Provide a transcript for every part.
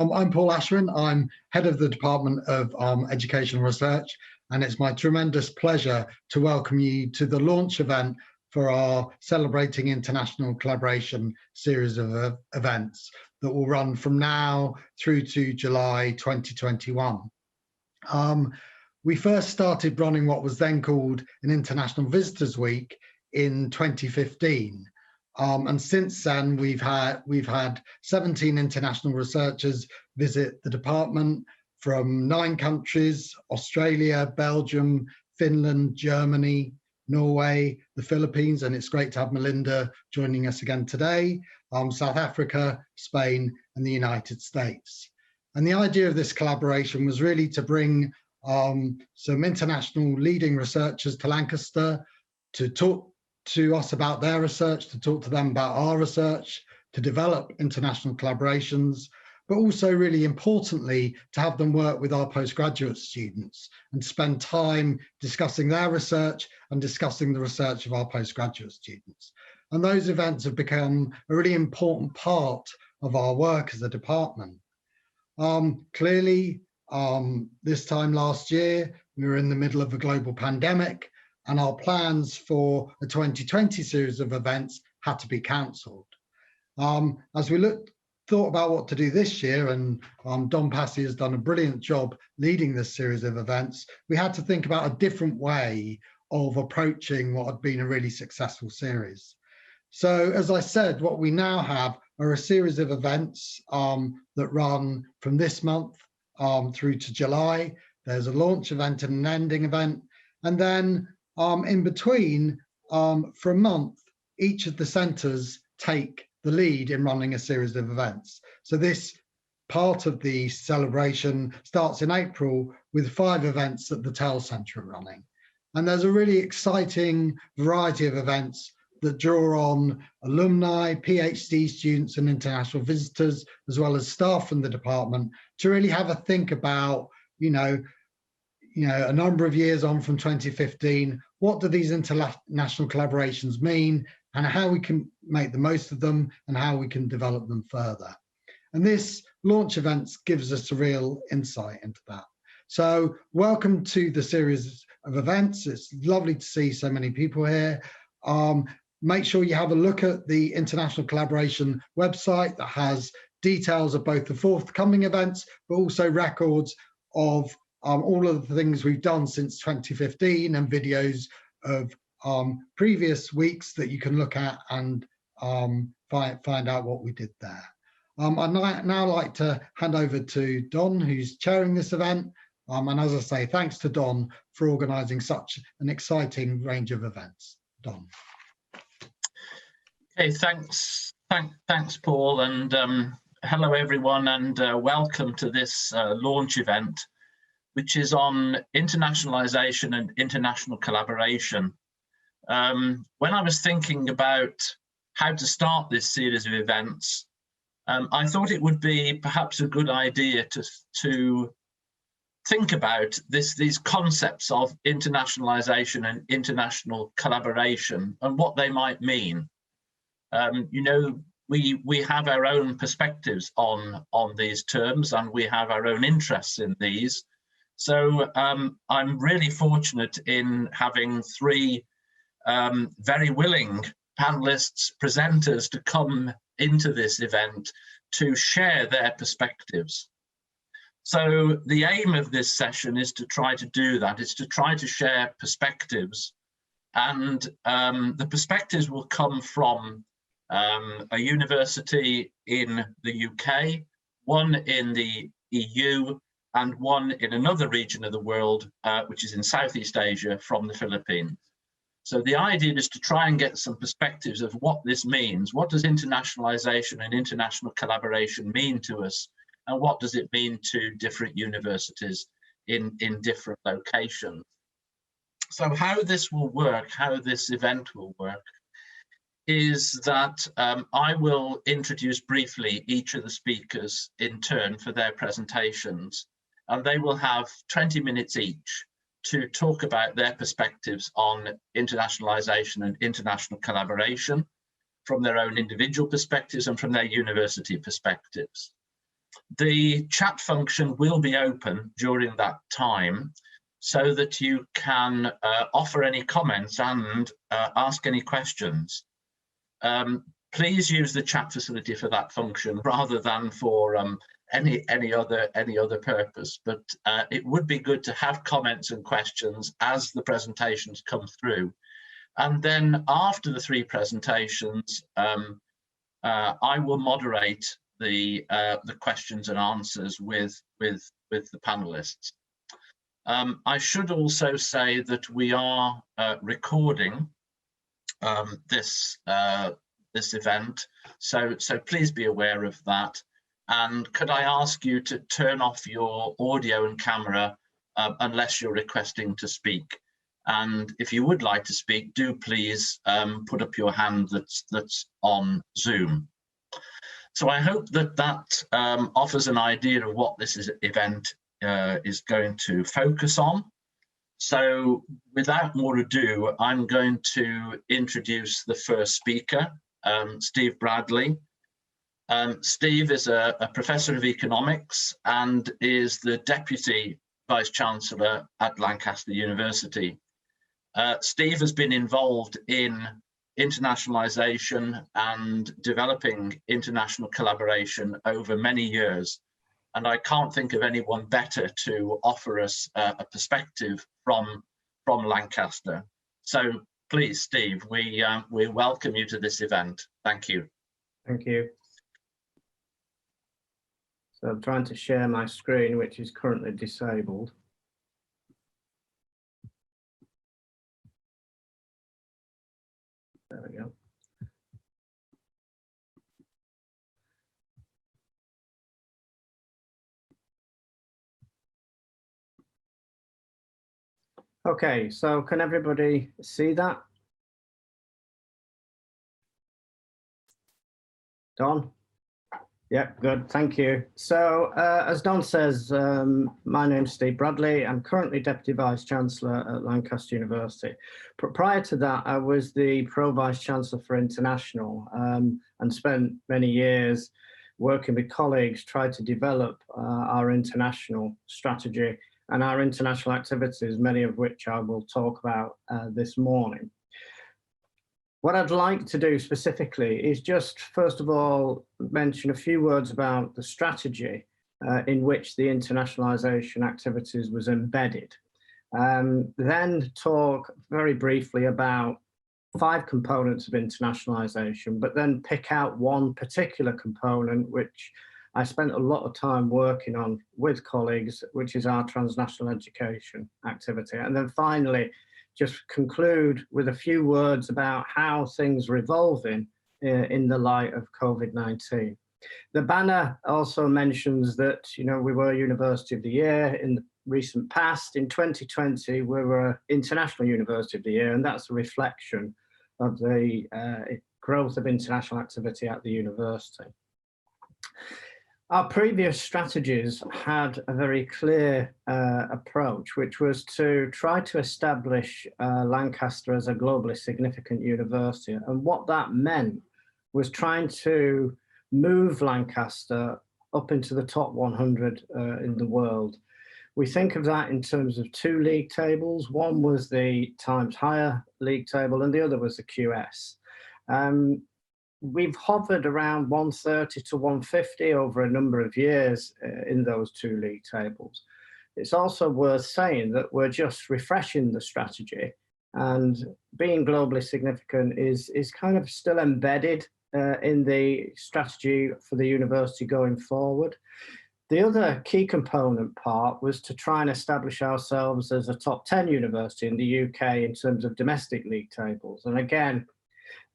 I'm Paul Ashwin. I'm head of the Department of Educational Research, and it's my tremendous pleasure to welcome you to the launch event for our Celebrating International Collaboration series of events that will run from now through to July 2021. We first started running what was then called an International Visitors Week in 2015. And since then, we've had 17 international researchers visit the department from 9 countries: Australia, Belgium, Finland, Germany, Norway, the Philippines, and it's great to have Melinda joining us again today, South Africa, Spain, and the United States. And the idea of this collaboration was really to bring some international leading researchers to Lancaster to talk to us about their research, to talk to them about our research, to develop international collaborations, but also really importantly, to have them work with our postgraduate students and spend time discussing their research and discussing the research of our postgraduate students. And those events have become a really important part of our work as a department. Clearly, this time last year, we were in the middle of a global pandemic, and our plans for a 2020 series of events had to be cancelled. As we thought about what to do this year, and Don Passy has done a brilliant job leading this series of events, we had to think about a different way of approaching what had been a really successful series. So, as I said, what we now have are a series of events that run from this month through to July. There's a launch event and an ending event, and then in between, for a month, each of the centres take the lead in running a series of events. So this part of the celebration starts in April with 5 events that the TEL Centre are running. And there's a really exciting variety of events that draw on alumni, PhD students and international visitors, as well as staff from the department, to really have a think about, a number of years on from 2015, what do these international collaborations mean, and how we can make the most of them and how we can develop them further. And this launch event gives us a real insight into that. So welcome to the series of events. It's lovely to see so many people here. Make sure you have a look at the International Collaboration website that has details of both the forthcoming events, but also records of all of the things we've done since 2015 and videos of previous weeks that you can look at and find out what we did there. I'd now like to hand over to Don, who's chairing this event. And as I say, thanks to Don for organising such an exciting range of events. Don. Okay, thanks Paul, and hello everyone, and welcome to this launch event, which is on internationalization and international collaboration. When I was thinking about how to start this series of events, I thought it would be perhaps a good idea to think about these concepts of internationalization and international collaboration and what they might mean. We have our own perspectives on these terms, and we have our own interests in these. So I'm really fortunate in having 3 very willing panelists, presenters to come into this event to share their perspectives. So the aim of this session is to try to do that. It's to try to share perspectives, and the perspectives will come from a university in the UK, one in the EU, and one in another region of the world, which is in Southeast Asia, from the Philippines. So the idea is to try and get some perspectives of what this means. What does internationalization and international collaboration mean to us? And what does it mean to different universities in different locations? So how this will work, how this event will work, is that I will introduce briefly each of the speakers in turn for their presentations, and they will have 20 minutes each to talk about their perspectives on internationalization and international collaboration from their own individual perspectives and from their university perspectives. The chat function will be open during that time so that you can offer any comments and ask any questions. Please use the chat facility for that function rather than for any other purpose. But it would be good to have comments and questions as the presentations come through. And then after the 3 presentations, I will moderate the questions and answers with the panelists. I should also say that we are recording this event, so please be aware of that. And could I ask you to turn off your audio and camera unless you're requesting to speak? And if you would like to speak, do please put up your hand that's on Zoom. So I hope that offers an idea of what this event is going to focus on. So without more ado, I'm going to introduce the first speaker, Steve Bradley. Steve is a professor of economics and is the Deputy Vice-Chancellor at Lancaster University. Steve has been involved in internationalization and developing international collaboration over many years. And I can't think of anyone better to offer us a perspective from Lancaster. So please, Steve, we welcome you to this event. Thank you. Thank you. So I'm trying to share my screen, which is currently disabled. There we go. Okay, so can everybody see that? Don? Yep, good, thank you. So as Don says, my name's Steve Bradley. I'm currently Deputy Vice-Chancellor at Lancaster University. Prior to that, I was the Pro Vice-Chancellor for International and spent many years working with colleagues, tried to develop our international strategy and our international activities, many of which I will talk about this morning. What I'd like to do specifically is just, first of all, mention a few words about the strategy in which the internationalization activities was embedded. Then talk very briefly about 5 components of internationalization, but then pick out one particular component which I spent a lot of time working on with colleagues, which is our transnational education activity. And then finally, just conclude with a few words about how things are evolving in the light of COVID-19. The banner also mentions that, you know, we were University of the Year in the recent past. In 2020, we were International University of the Year, and that's a reflection of the growth of international activity at the university. Our previous strategies had a very clear approach, which was to try to establish Lancaster as a globally significant university. And what that meant was trying to move Lancaster up into the top 100 in the world. We think of that in terms of 2 league tables. One was the Times Higher league table and the other was the QS. We've hovered around 130 to 150 over a number of years in those 2 league tables. It's also worth saying that we're just refreshing the strategy, and being globally significant is kind of still embedded in the strategy for the university going forward. The other key component part was to try and establish ourselves as a top 10 university in the UK in terms of domestic league tables. And again,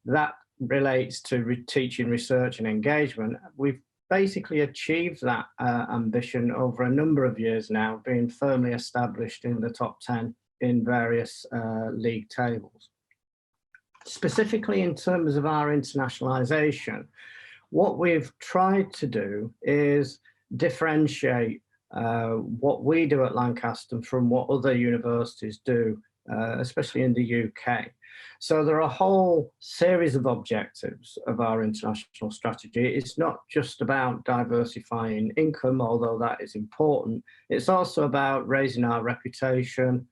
that relates to teaching, research and engagement. We've basically achieved that ambition over a number of years now, being firmly established in the top 10 in various league tables. Specifically in terms of our internationalization, what we've tried to do is differentiate what we do at Lancaster from what other universities do especially in the UK. So there are a whole series of objectives of our international strategy. It's not just about diversifying income, although that is important. It's also about raising our reputation,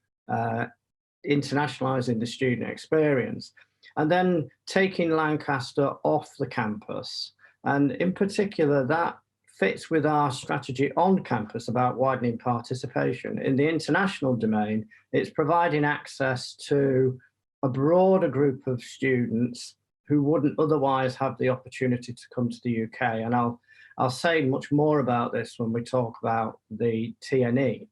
internationalizing the student experience, and then taking Lancaster off the campus. And in particular, that fits with our strategy on campus about widening participation. In the international domain, it's providing access to a broader group of students who wouldn't otherwise have the opportunity to come to the UK. And I'll say much more about this when we talk about the TNE.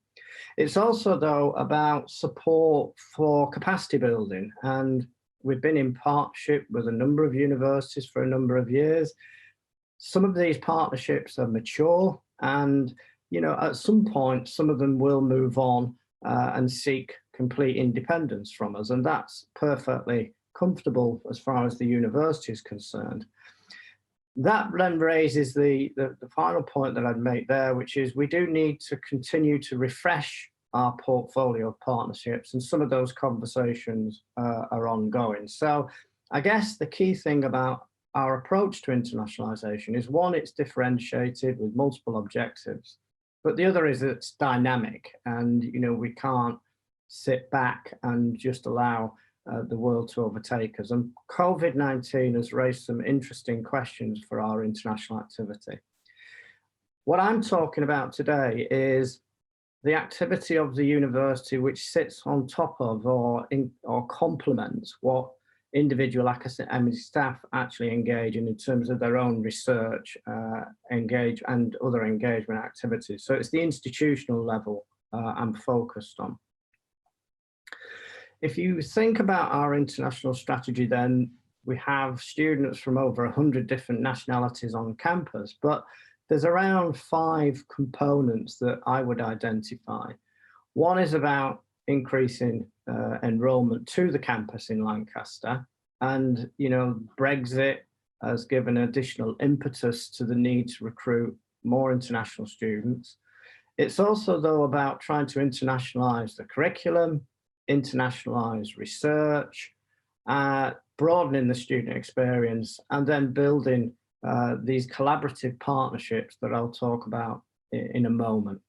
It's also, though, about support for capacity building. And we've been in partnership with a number of universities for a number of years. Some of these partnerships are mature, and at some point, some of them will move on and seek complete independence from us, and that's perfectly comfortable as far as the university is concerned. That then raises the final point that I'd make there, which is we do need to continue to refresh our portfolio of partnerships, and some of those conversations are ongoing. So I guess the key thing about our approach to internationalization is, one, it's differentiated with multiple objectives, but the other is it's dynamic, and we can't sit back and just allow the world to overtake us. And COVID-19 has raised some interesting questions for our international activity. What I'm talking about today is the activity of the university which sits on top of or complements what individual academic staff actually engage in terms of their own research, engage and other engagement activities. So it's the institutional level I'm focused on. If you think about our international strategy, then we have students from over 100 different nationalities on campus, but there's around 5 components that I would identify. One is about increasing enrolment to the campus in Lancaster, and Brexit has given additional impetus to the need to recruit more international students. It's also, though, about trying to internationalize the curriculum, internationalize research, broadening the student experience, and then building these collaborative partnerships that I'll talk about in a moment.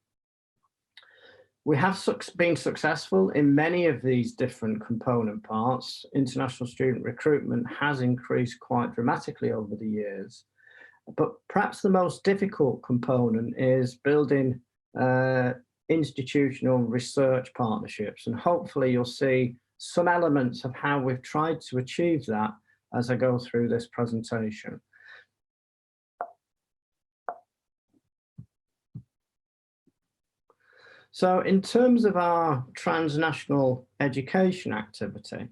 We have been successful in many of these different component parts. International student recruitment has increased quite dramatically over the years, but perhaps the most difficult component is building institutional research partnerships, and hopefully you'll see some elements of how we've tried to achieve that as I go through this presentation. So in terms of our transnational education activity,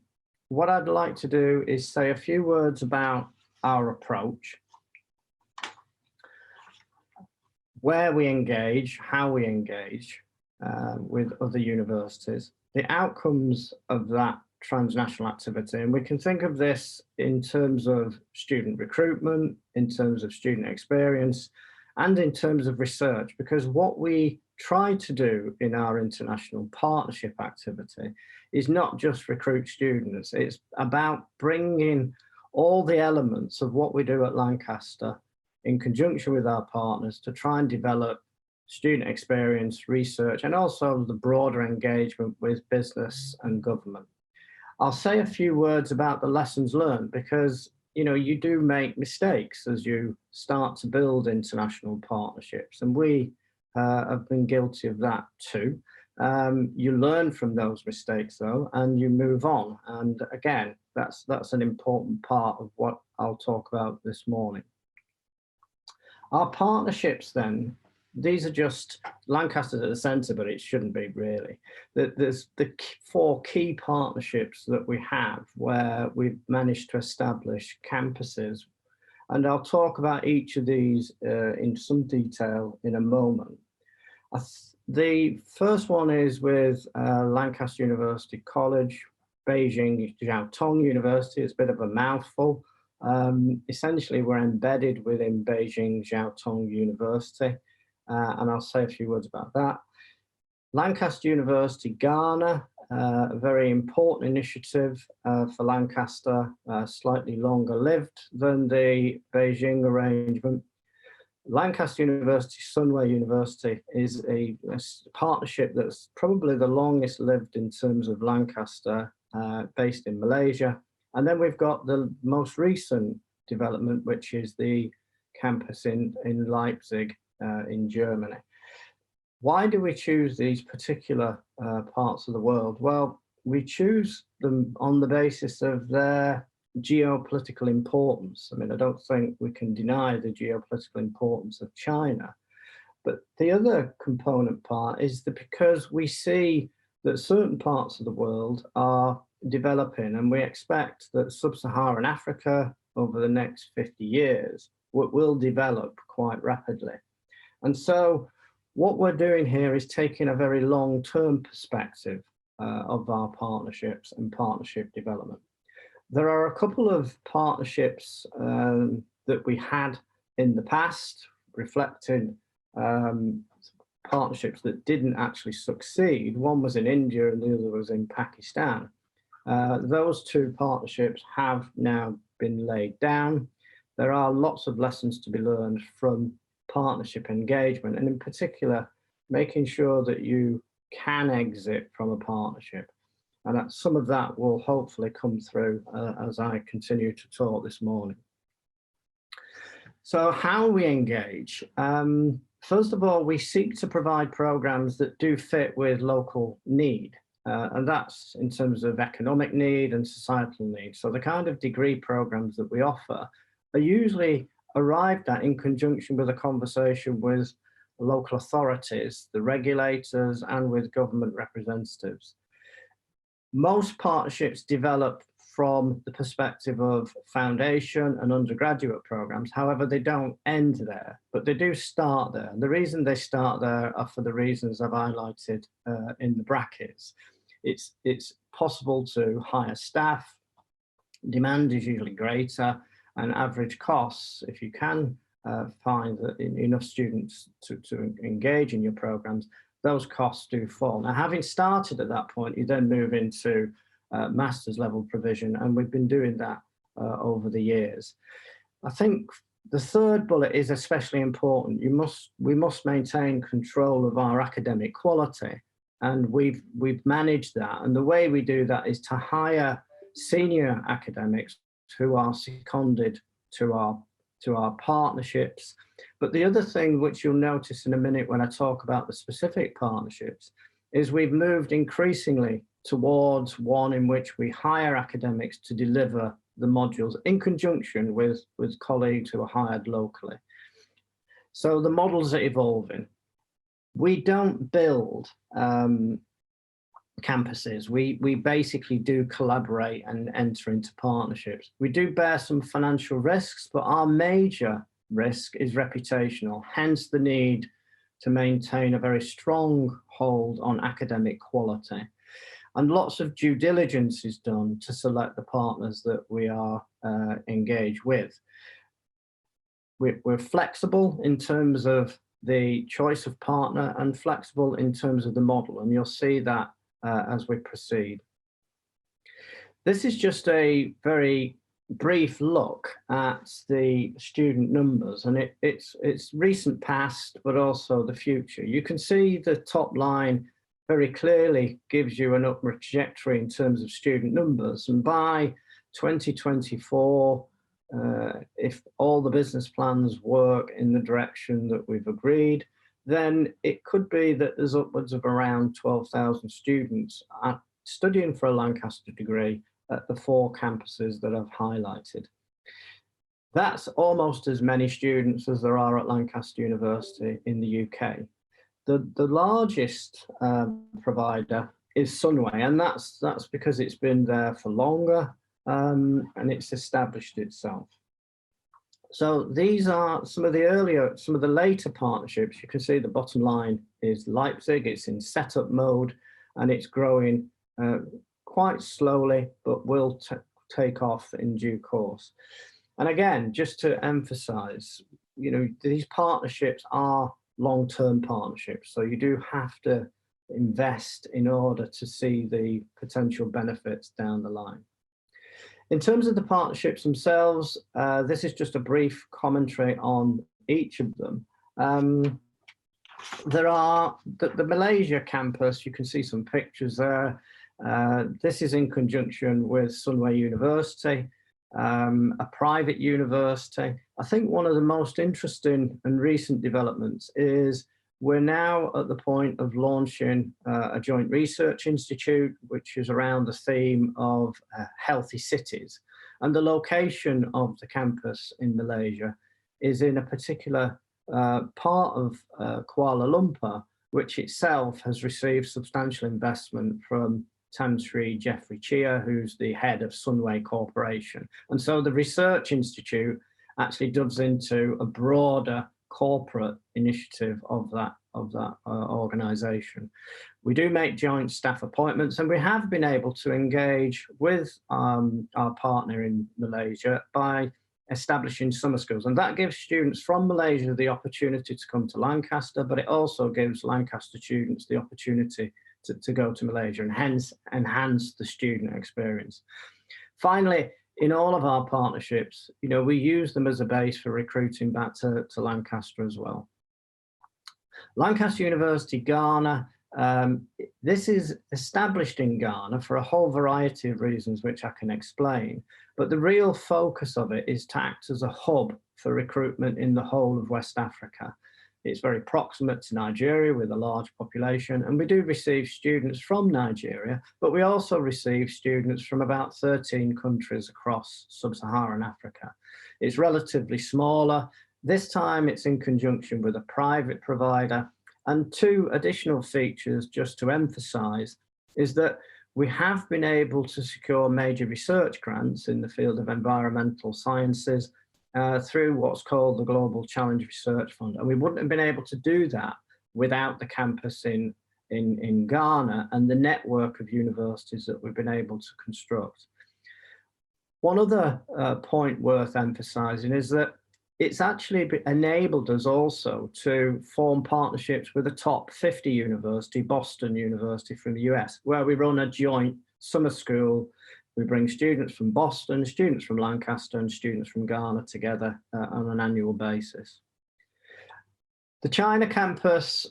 what I'd like to do is say a few words about our approach, where we engage, how we engage with other universities, the outcomes of that transnational activity. And we can think of this in terms of student recruitment, in terms of student experience, and in terms of research, because what we try to do in our international partnership activity is not just recruit students, it's about bringing all the elements of what we do at Lancaster in conjunction with our partners to try and develop student experience, research, and also the broader engagement with business and government. I'll say a few words about the lessons learned, because you do make mistakes as you start to build international partnerships, and we have been guilty of that too. You learn from those mistakes though, and you move on. And again, that's an important part of what I'll talk about this morning. Our partnerships then, these are just Lancaster's at the centre, but it shouldn't be really. There's the 4 key partnerships that we have where we've managed to establish campuses. And I'll talk about each of these in some detail in a moment. The first one is with Lancaster University College, Beijing Jiaotong University. It's a bit of a mouthful. Essentially, we're embedded within Beijing Jiaotong University, and I'll say a few words about that. Lancaster University Ghana, a very important initiative for Lancaster, slightly longer lived than the Beijing arrangement. Lancaster University, Sunway University is a partnership that's probably the longest lived in terms of Lancaster, based in Malaysia. And then we've got the most recent development, which is the campus in Leipzig, in Germany. Why do we choose these particular parts of the world? Well, we choose them on the basis of their geopolitical importance. I mean, I don't think we can deny the geopolitical importance of China, but the other component part is that because we see that certain parts of the world are developing, and we expect that sub-Saharan Africa over the next 50 years will develop quite rapidly. And so what we're doing here is taking a very long-term perspective of our partnerships and partnership development. There are a couple of partnerships that we had in the past, reflecting partnerships that didn't actually succeed. One was in India and the other was in Pakistan. Those two partnerships have now been laid down. There are lots of lessons to be learned from partnership engagement, and in particular, making sure that you can exit from a partnership. And that some of that will hopefully come through as I continue to talk this morning. So how we engage? First of all, we seek to provide programs that do fit with local need. And that's in terms of economic need and societal need. So the kind of degree programs that we offer are usually arrived at in conjunction with a conversation with local authorities, the regulators, and with government representatives. Most partnerships develop from the perspective of foundation and undergraduate programs. However, they don't end there, but they do start there. And the reason they start there are for the reasons I've highlighted in the brackets. It's possible to hire staff, demand is usually greater, and average costs, if you can find that enough students to engage in your programs, those costs do fall. Now, having started at that point, you then move into master's level provision, and we've been doing that over the years. I think the third bullet is especially important. We must maintain control of our academic quality, and we've managed that. And the way we do that is to hire senior academics who are seconded to our partnerships. But the other thing which you'll notice in a minute when I talk about the specific partnerships is we've moved increasingly towards one in which we hire academics to deliver the modules in conjunction with colleagues who are hired locally. So the models are evolving. We don't build campuses. We basically do collaborate and enter into partnerships. We do bear some financial risks, but our major risk is reputational, hence the need to maintain a very strong hold on academic quality. And lots of due diligence is done to select the partners that we are engaged with. We're flexible in terms of the choice of partner and flexible in terms of the model, and you'll see that as we proceed. This is just a very brief look at the student numbers, and it's recent past, but also the future. You can see the top line very clearly gives you an upward trajectory in terms of student numbers. And by 2024, if all the business plans work in the direction that we've agreed, then it could be that there's upwards of around 12,000 students studying for a Lancaster degree at the 4 campuses that I've highlighted. That's almost as many students as there are at Lancaster University in the UK. The largest provider is Sunway, and that's because it's been there for longer and it's established itself. So these are some of the later partnerships. You can see the bottom line is Leipzig. It's in setup mode and it's growing quite slowly, but will take off in due course. And again, just to emphasize, these partnerships are long-term partnerships. So you do have to invest in order to see the potential benefits down the line. In terms of the partnerships themselves, this is just a brief commentary on each of them. There are the Malaysia campus, you can see some pictures there. This is in conjunction with Sunway University, a private university. I think one of the most interesting and recent developments is we're now at the point of launching a joint research institute, which is around the theme of healthy cities. And the location of the campus in Malaysia is in a particular part of Kuala Lumpur, which itself has received substantial investment from Tan Sri Jeffrey Chia, who's the head of Sunway Corporation. And so the Research Institute actually doves into a broader corporate initiative of that organisation. We do make joint staff appointments, and we have been able to engage with our partner in Malaysia by establishing summer schools, and that gives students from Malaysia the opportunity to come to Lancaster, but it also gives Lancaster students the opportunity to go to Malaysia and hence enhance the student experience. Finally, in all of our partnerships, we use them as a base for recruiting back to Lancaster as well. Lancaster University, Ghana, this is established in Ghana for a whole variety of reasons, which I can explain. But the real focus of it is to act as a hub for recruitment in the whole of West Africa. It's very proximate to Nigeria with a large population, and we do receive students from Nigeria, but we also receive students from about 13 countries across sub-Saharan Africa. It's relatively smaller. This time it's in conjunction with a private provider. And two additional features just to emphasize is that we have been able to secure major research grants in the field of environmental sciences through what's called the Global Challenge Research Fund. And we wouldn't have been able to do that without the campus in Ghana and the network of universities that we've been able to construct. One other point worth emphasizing is that it's actually enabled us also to form partnerships with a top 50 university, Boston University from the US, where we run a joint summer school. We bring students from Boston, students from Lancaster, and students from Ghana together on an annual basis. The China campus,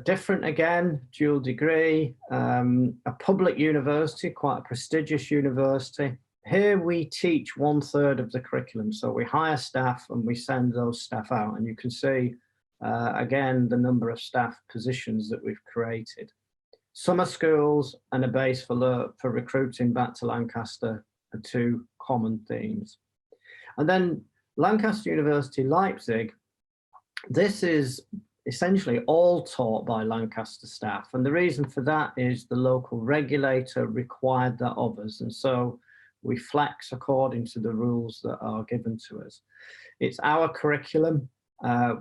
different again, dual degree, a public university, quite a prestigious university. Here we teach 1/3 of the curriculum. So we hire staff and we send those staff out. And you can see, again, the number of staff positions that we've created. Summer schools and a base for recruiting back to Lancaster are two common themes. And then Lancaster University, Leipzig, this is essentially all taught by Lancaster staff. And the reason for that is the local regulator required that of us. And so we flex according to the rules that are given to us. It's our curriculum.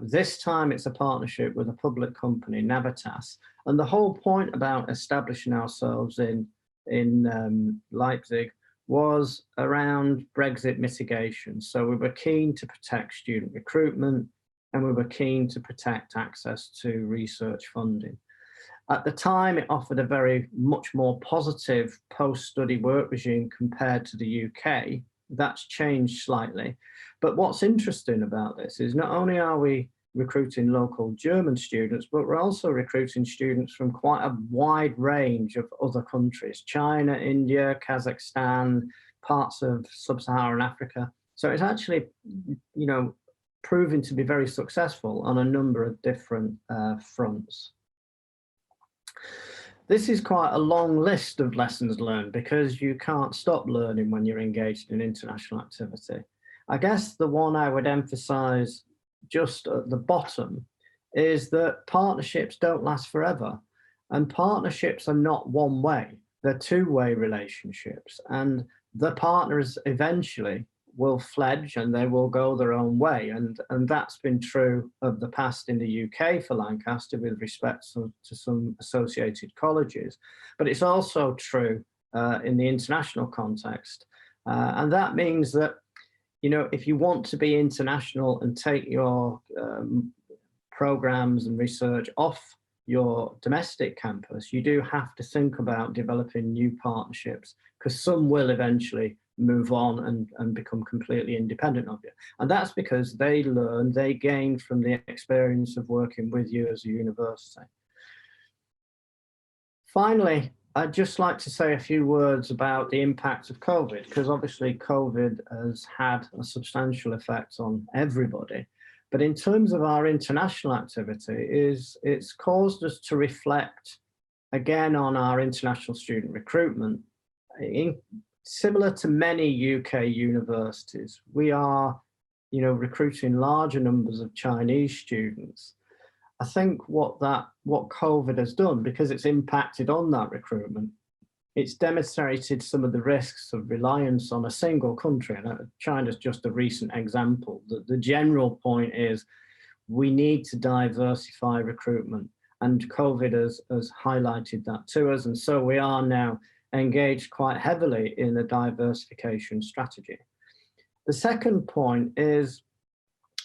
This time it's a partnership with a public company, Navitas. And the whole point about establishing ourselves in Leipzig was around Brexit mitigation. So we were keen to protect student recruitment, and we were keen to protect access to research funding. At the time, it offered a much more positive post-study work regime compared to the UK. That's changed slightly. But what's interesting about this is not only are we recruiting local German students, but we're also recruiting students from quite a wide range of other countries: China, India, Kazakhstan, parts of sub-Saharan Africa. So it's actually, proving to be very successful on a number of different fronts. This is quite a long list of lessons learned because you can't stop learning when you're engaged in international activity. I guess the one I would emphasize just at the bottom is that partnerships don't last forever, and partnerships are not one way, they're two-way relationships, and the partners eventually will fledge and they will go their own way. And that's been true of the past in the UK for Lancaster with respect to some associated colleges, but it's also true in the international context. And that means that, if you want to be international and take your programs and research off your domestic campus, you do have to think about developing new partnerships, because some will eventually move on and become completely independent of you. And that's because they gain from the experience of working with you as a university. Finally, I'd just like to say a few words about the impact of COVID, because obviously COVID has had a substantial effect on everybody. But in terms of our international activity, it's caused us to reflect again on our international student recruitment. Similar to many UK universities, we are, recruiting larger numbers of Chinese students. I think what COVID has done, because it's impacted on that recruitment, it's demonstrated some of the risks of reliance on a single country. And China's just a recent example. The general point is we need to diversify recruitment, and COVID has highlighted that to us. And so we are now engaged quite heavily in a diversification strategy. The second point is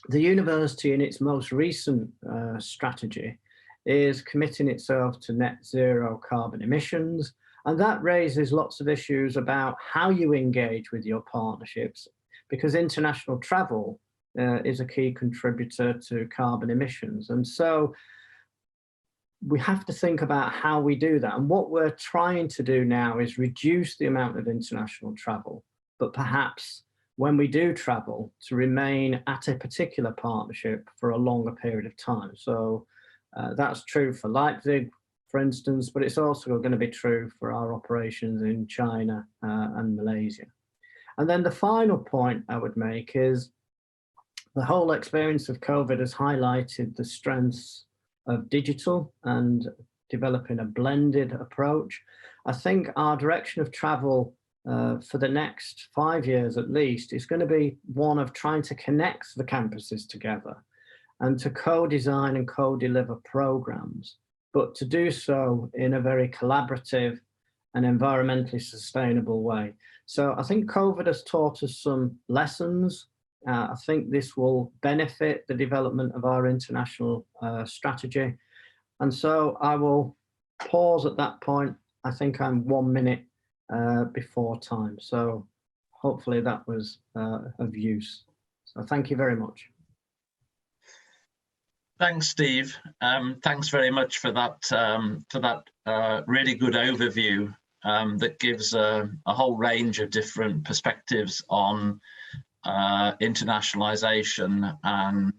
the university in its most recent strategy is committing itself to net zero carbon emissions. And that raises lots of issues about how you engage with your partnerships, because international travel is a key contributor to carbon emissions. And so we have to think about how we do that. And what we're trying to do now is reduce the amount of international travel, but perhaps when we do travel, to remain at a particular partnership for a longer period of time. So that's true for Leipzig, for instance, but it's also going to be true for our operations in China and Malaysia. And then the final point I would make is the whole experience of COVID has highlighted the strengths of digital and developing a blended approach. I think our direction of travel for the next 5 years at least is going to be one of trying to connect the campuses together and to co-design and co-deliver programs, but to do so in a very collaborative and environmentally sustainable way. So I think COVID has taught us some lessons. I think this will benefit the development of our international strategy. And so I will pause at that point. I think I'm 1 minute before time. So hopefully that was of use. So thank you very much. Thanks, Steve. Thanks very much for that really good overview that gives a whole range of different perspectives on internationalization and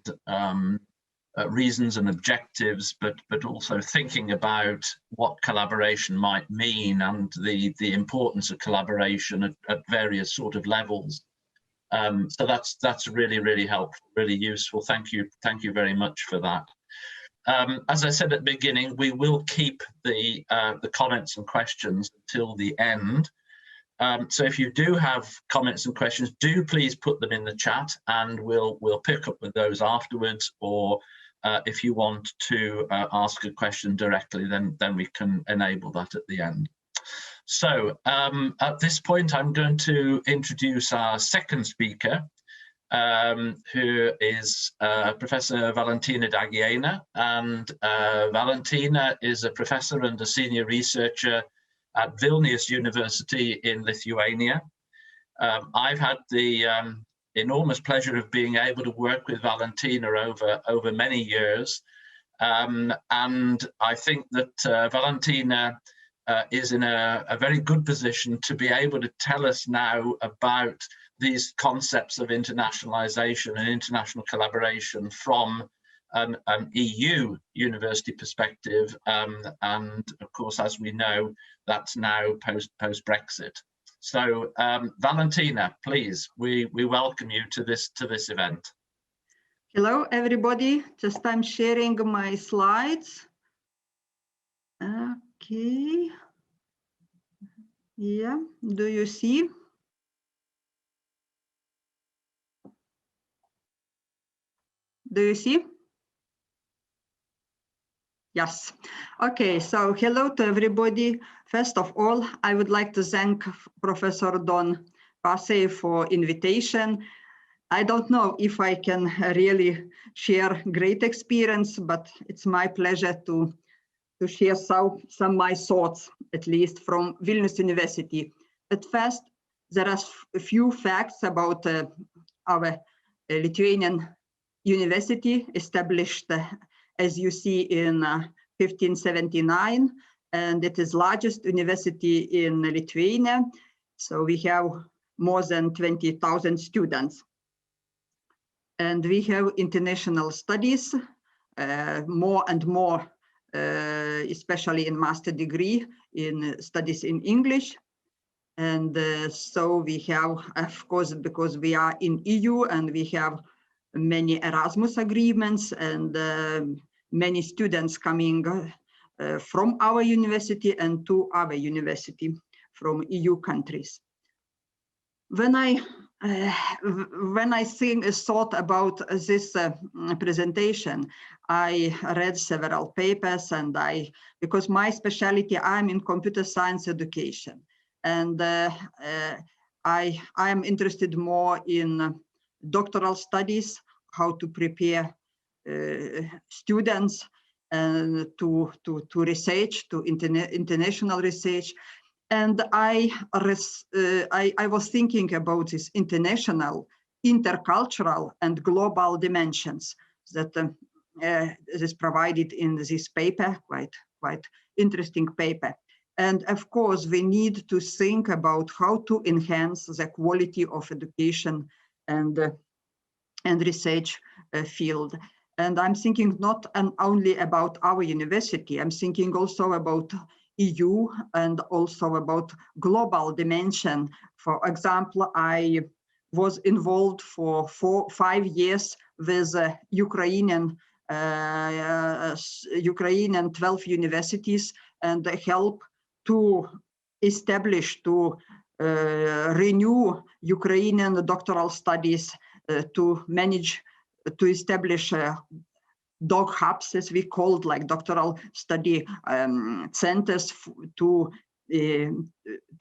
reasons and objectives, but also thinking about what collaboration might mean and the importance of collaboration at various sort of levels. So that's really, really helpful, really useful. Thank you very much for that. As I said at the beginning, we will keep the comments and questions until the end. So if you do have comments and questions, do please put them in the chat, and we'll pick up with those afterwards. Or if you want to ask a question directly, then we can enable that at the end. So at this point, I'm going to introduce our second speaker, who is Professor Valentina Dagienė. And Valentina is a professor and a senior researcher at Vilnius University in Lithuania. I've had the enormous pleasure of being able to work with Valentina over many years. And I think that Valentina is in a very good position to be able to tell us now about these concepts of internationalization and international collaboration from an EU university perspective, and of course, as we know, that's now post-Brexit. So, Valentina, please, we welcome you to this event. Hello, everybody. Just I'm sharing my slides. Okay. Yeah. Do you see? Do you see? Yes. Okay, so hello to everybody. First of all, I would like to thank Professor Don Pasey for invitation. I don't know if I can really share great experience, but it's my pleasure to to share some of my thoughts, at least from Vilnius University. At first, there are a few facts about our Lithuanian university, established, as you see, in 1579, and it is largest university in Lithuania. So we have more than 20,000 students. And we have international studies, more and more, especially in master degree in studies in English. And so we have, of course, because we are in EU and we have many Erasmus agreements and many students coming from our university and to our university from EU countries. When I thought about this presentation, I read several papers, and because my specialty, I'm in computer science education, and I am interested more in doctoral studies, how to prepare students to research, to international research. And I was thinking about this international, intercultural, and global dimensions that is provided in this paper, quite interesting paper. And of course, we need to think about how to enhance the quality of education and research field. And I'm thinking not only about our university, I'm thinking also about EU and also about global dimension. For example, I was involved for 5 years with Ukrainian 12 universities and help to establish, to renew Ukrainian doctoral studies, to manage, to establish dog hubs, as we called, like doctoral study centers, to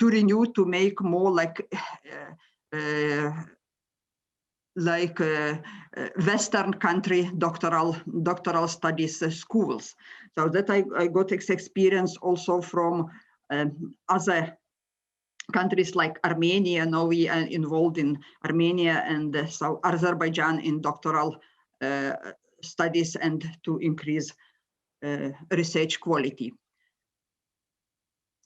renew, to make more like Western country doctoral studies schools. So that I got this experience also from other countries like Armenia. Now we are involved in Armenia and so Azerbaijan in doctoral studies and to increase research quality.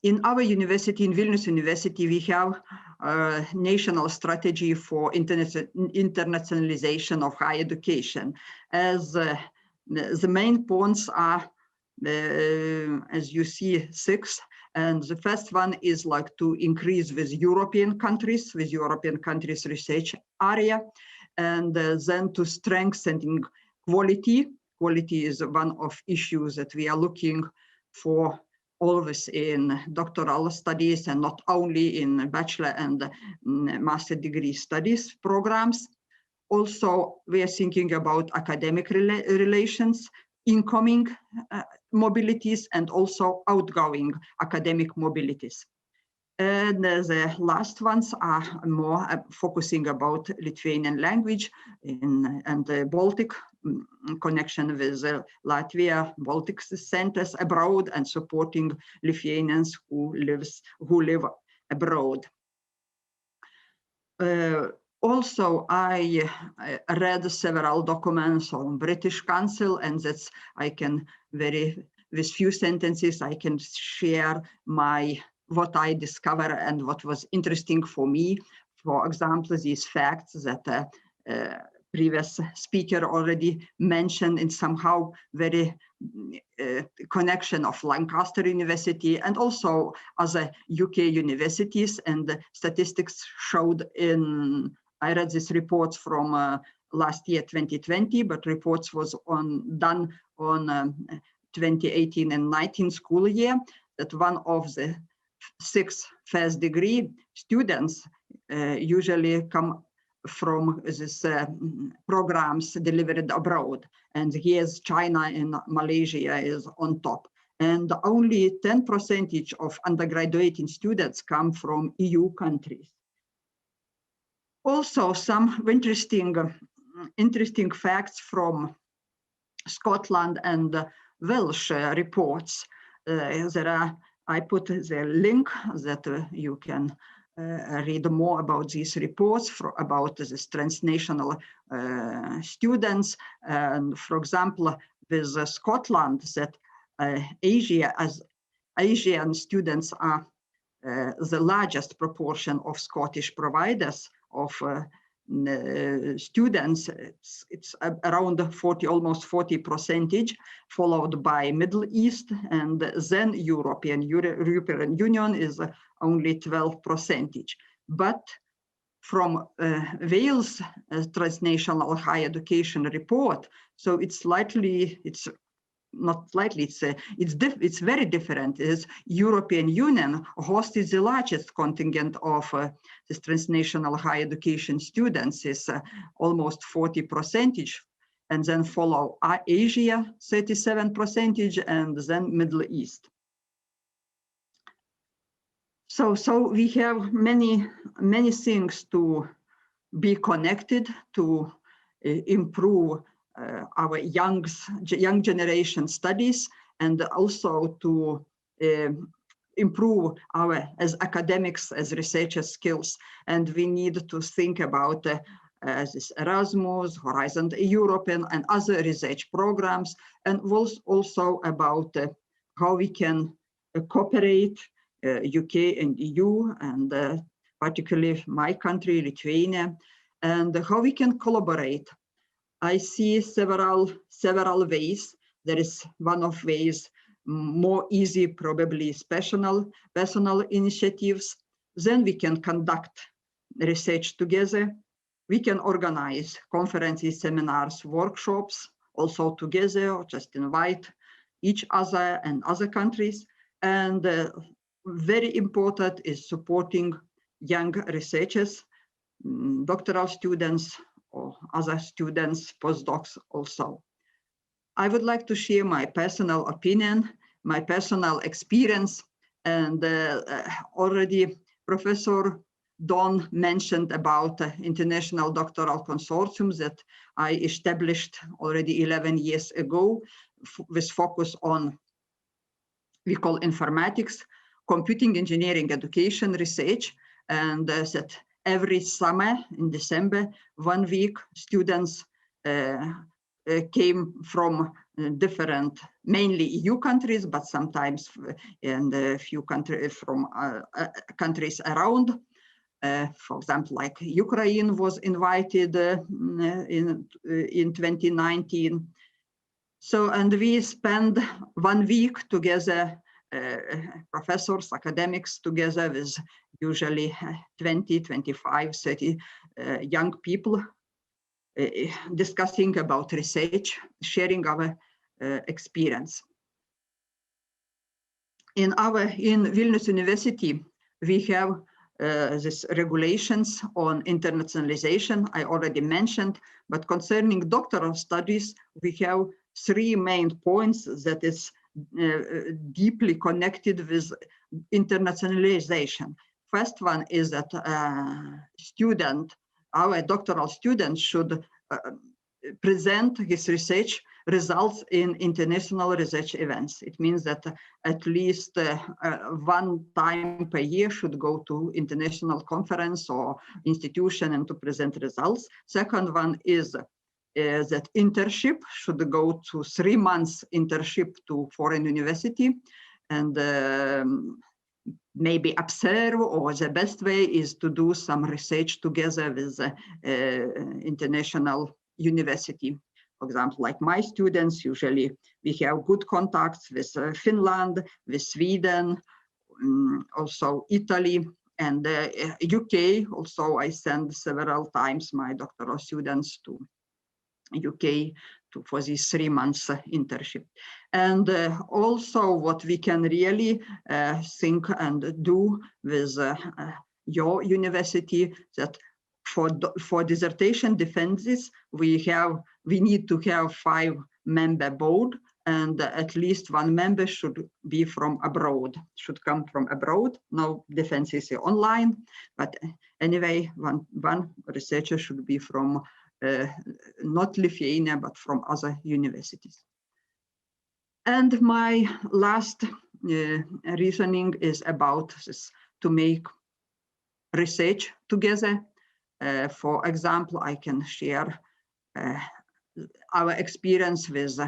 In our university, in Vilnius University, we have a national strategy for internationalization of higher education. As the main points are, as you see, 6. And the first one is like to increase with European countries research area, and then to strengthen quality. Quality is one of issues that we are looking for always in doctoral studies and not only in bachelor and master degree studies programs. Also, we are thinking about academic relations, incoming mobilities and also outgoing academic mobilities. And the last ones are more focusing about Lithuanian language and the Baltic connection with Latvia, Baltic centers abroad, and supporting Lithuanians who live abroad. Also, I read several documents on British Council, and that's I can with few sentences I can share what I discovered and what was interesting for me. For example, these facts that previous speaker already mentioned, in somehow very connection of Lancaster University and also other UK universities, and the statistics showed I read these reports from last year 2020, but reports was done on 2018 and 19 school year, that one of the 6 first degree students usually come from these programs delivered abroad. And here's China and Malaysia is on top. And only 10% of undergraduate students come from EU countries. Also, some interesting facts from Scotland and Welsh reports. I put the link that you can read more about these reports about these transnational students. And for example, with Scotland, that Asian students are the largest proportion of Scottish providers of students. It's around 40, almost 40%, followed by Middle East, and then European Union is only 12%. But from Wales transnational higher education report, so it's very different. Is European Union hosted the largest contingent of this transnational higher education students, is almost 40%, and then follow Asia 37%, and then Middle East. So we have many things to be connected to improve our young generation studies, and also to improve our as academics, as researchers skills. And we need to think about this Erasmus, Horizon Europe, and other research programs, and also about how we can cooperate, UK and EU, and particularly my country, Lithuania, and how we can collaborate. I see several ways. There is one of ways more easy, probably personal initiatives. Then we can conduct research together. We can organize conferences, seminars, workshops, also together, or just invite each other and other countries. And very important is supporting young researchers, doctoral students, or other students, postdocs also. I would like to share my personal opinion, my personal experience, and already Professor Don mentioned about International Doctoral Consortium that I established already 11 years ago with focus on, we call informatics, computing engineering education research, and that every summer in December, 1 week, students came from different, mainly EU countries, but sometimes in a few countries from countries around. For example, like Ukraine was invited in 2019. So, and we spend 1 week together, professors, academics, together with usually 20, 25, 30 young people, discussing about research, sharing our experience. In Vilnius University, we have these regulations on internationalization, I already mentioned, but concerning doctoral studies, we have 3 main points that is deeply connected with internationalization. First one is that our doctoral student should present his research results in international research events. It means that at least 1 time per year should go to international conference or institution and to present results. Second one is that internship should go to 3 months internship to foreign university, and maybe observe, or the best way is to do some research together with international university. For example, like my students, usually we have good contacts with Finland, with Sweden, also Italy, and UK. Also, I send several times my doctoral students to UK for this 3 months internship. And also what we can really think and do with your university, that for dissertation defenses, we need to have 5-member board, and at least 1 member should be from abroad, should come from abroad. No defense is online, but anyway, one researcher should be from not Lithuania, but from other universities. And my last reasoning is about this, to make research together. For example, I can share our experience with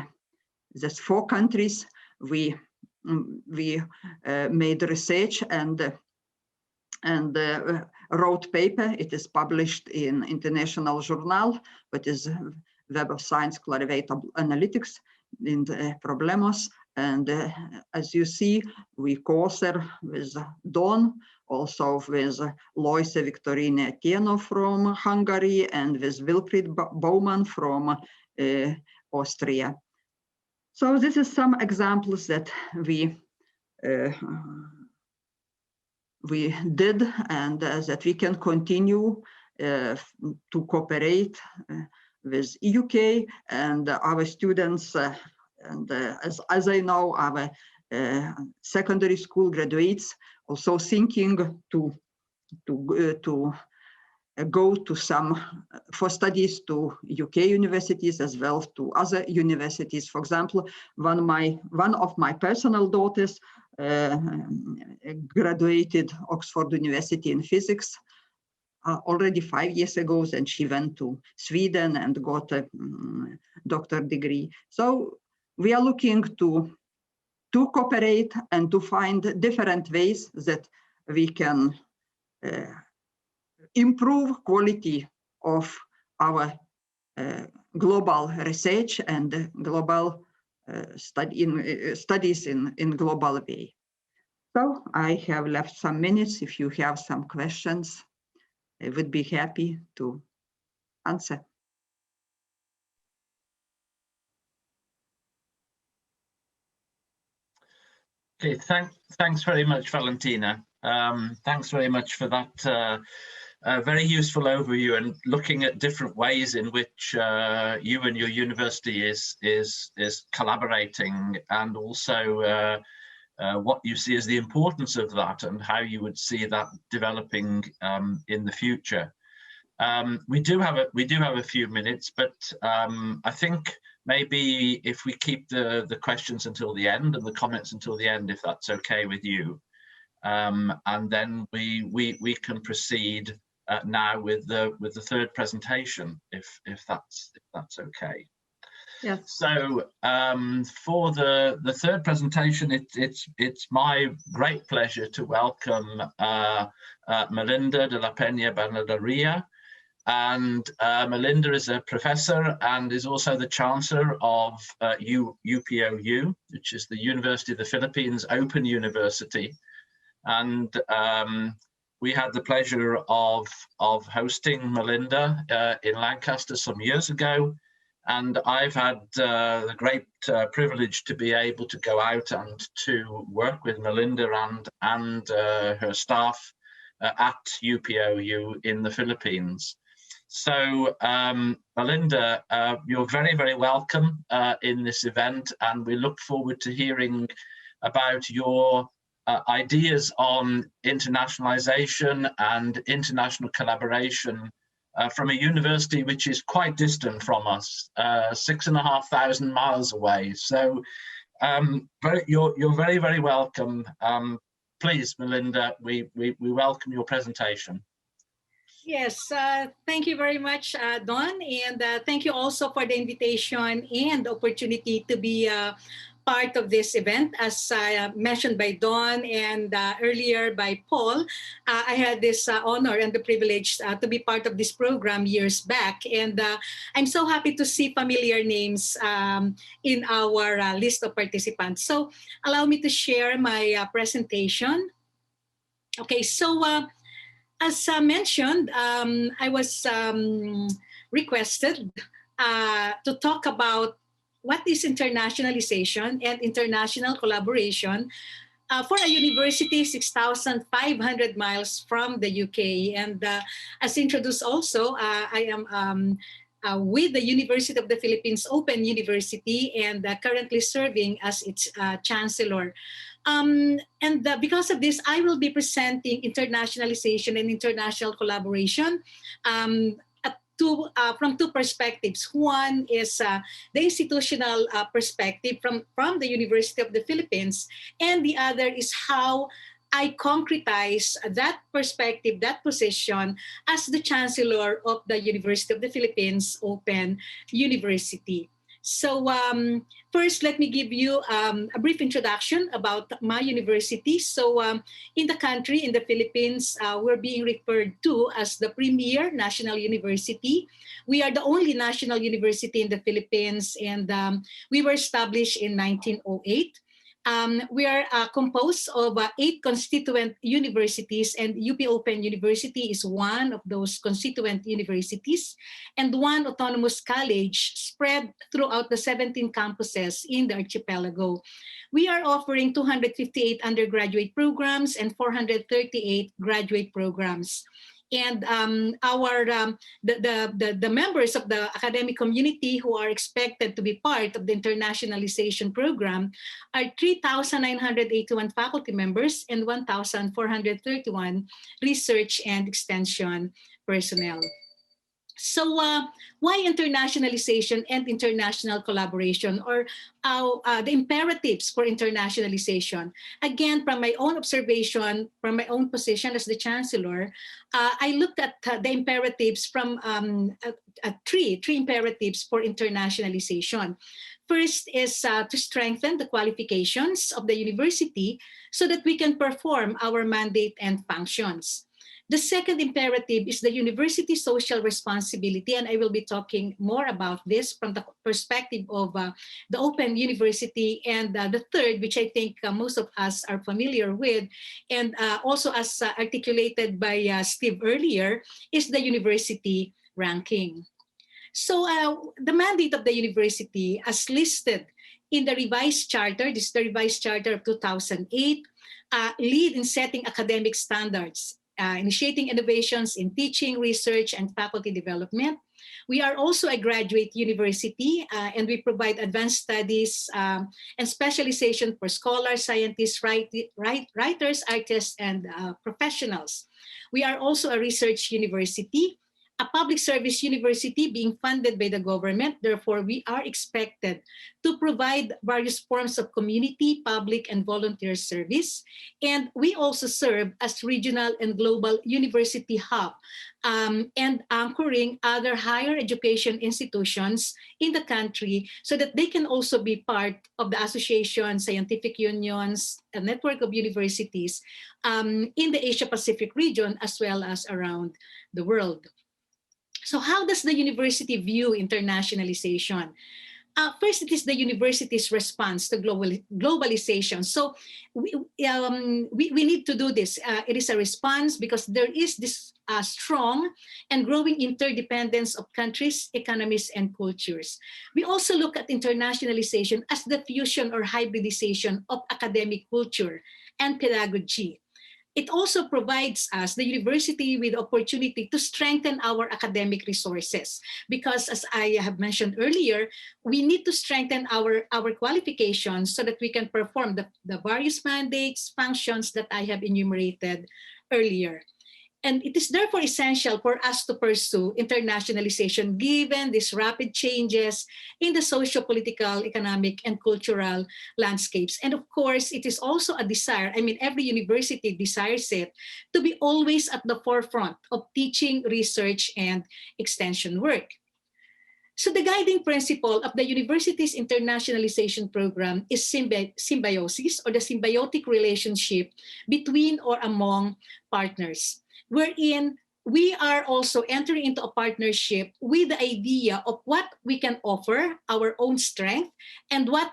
these 4 countries. We made research and wrote paper. It is published in international journal, but is Web of Science Clarivate Analytics in the Problemos. And as you see, we co-author with Dawn, also with Loise Victorine Etienne from Hungary, and with Wilfried Baumann from Austria. So this is some examples that we did, and that we can continue to cooperate with UK and our students. And as I know, our secondary school graduates also thinking to go to some for studies to UK universities as well to other universities. For example, one of my personal daughters graduated Oxford University in physics already 5 years ago, and she went to Sweden and got a doctorate degree. So we are looking to cooperate and to find different ways that we can improve quality of our global research and global studies in global way. So I have left some minutes. If you have some questions, I would be happy to answer. Okay, thanks very much, Valentina. Thanks very much for that very useful overview and looking at different ways in which you and your university is collaborating, and also what you see as the importance of that and how you would see that developing in the future. We do have a few minutes, but I think maybe if we keep the questions until the end and the comments until the end, if that's okay with you, and then we can proceed now with the third presentation, if that's okay. Yes. So for the third presentation, it's my great pleasure to welcome Melinda de la Peña Bandalaria. And Melinda is a professor and is also the Chancellor of UPOU, which is the University of the Philippines Open University. And we had the pleasure of hosting Melinda in Lancaster some years ago. And I've had the great privilege to be able to go out and to work with Melinda and her staff at UPOU in the Philippines. So Melinda, you're very, very welcome in this event, and we look forward to hearing about your ideas on internationalization and international collaboration from a university which is quite distant from us, 6,500 miles away. So you're very, very welcome. Please, Melinda, we welcome your presentation. Yes, thank you very much, Don, and thank you also for the invitation and opportunity to be part of this event. As mentioned by Don and earlier by Paul, I had this honor and the privilege to be part of this program years back, and I'm so happy to see familiar names in our list of participants. So allow me to share my presentation. Okay, so as mentioned, I was requested to talk about what is internationalization and international collaboration for a university 6,500 miles from the UK. And as introduced also, I am with the University of the Philippines Open University and currently serving as its Chancellor. And because of this, I will be presenting internationalization and international collaboration from two perspectives. One is the institutional perspective from the University of the Philippines, and the other is how I concretize that perspective, that position, as the Chancellor of the University of the Philippines Open University. So first, let me give you a brief introduction about my university. So in the country, in the Philippines, we're being referred to as the premier national university. We are the only national university in the Philippines, and we were established in 1908. We are composed of 8 constituent universities, and UPOU University is one of those constituent universities, and one autonomous college spread throughout the 17 campuses in the archipelago. We are offering 258 undergraduate programs and 438 graduate programs. And the members of the academic community who are expected to be part of the internationalization program are 3,981 faculty members and 1,431 research and extension personnel. So why internationalization and international collaboration, or the imperatives for internationalization? Again, from my own observation, from my own position as the Chancellor, I looked at the imperatives from three imperatives for internationalization. First is to strengthen the qualifications of the university so that we can perform our mandate and functions. The second imperative is the university social responsibility, and I will be talking more about this from the perspective of the Open University. And the third, which I think most of us are familiar with, and also as articulated by Steve earlier, is the university ranking. So the mandate of the university, as listed in the revised charter, this is the revised charter of 2008, lead in setting academic standards, initiating innovations in teaching, research, and faculty development. We are also a graduate university, and we provide advanced studies and specialization for scholars, scientists, writers, artists, and professionals. We are also a research university, a public service university being funded by the government. Therefore, we are expected to provide various forms of community, public, and volunteer service. And we also serve as regional and global university hub, and anchoring other higher education institutions in the country so that they can also be part of the association, scientific unions, a network of universities in the Asia-Pacific region as well as around the world. So how does the university view internationalization? First, it is the university's response to globalization. So we need to do this. It is a response because there is this strong and growing interdependence of countries, economies, and cultures. We also look at internationalization as the fusion or hybridization of academic culture and pedagogy. It also provides us, the university, with the opportunity to strengthen our academic resources. Because as I have mentioned earlier, we need to strengthen our qualifications so that we can perform the various mandates, functions that I have enumerated earlier. And it is therefore essential for us to pursue internationalization given these rapid changes in the socio-political, economic, and cultural landscapes. And of course, it is also a desire, I mean, every university desires it, to be always at the forefront of teaching, research, and extension work. So the guiding principle of the university's internationalization program is symbiosis, or the symbiotic relationship between or among partners, wherein we are also entering into a partnership with the idea of what we can offer, our own strength, and what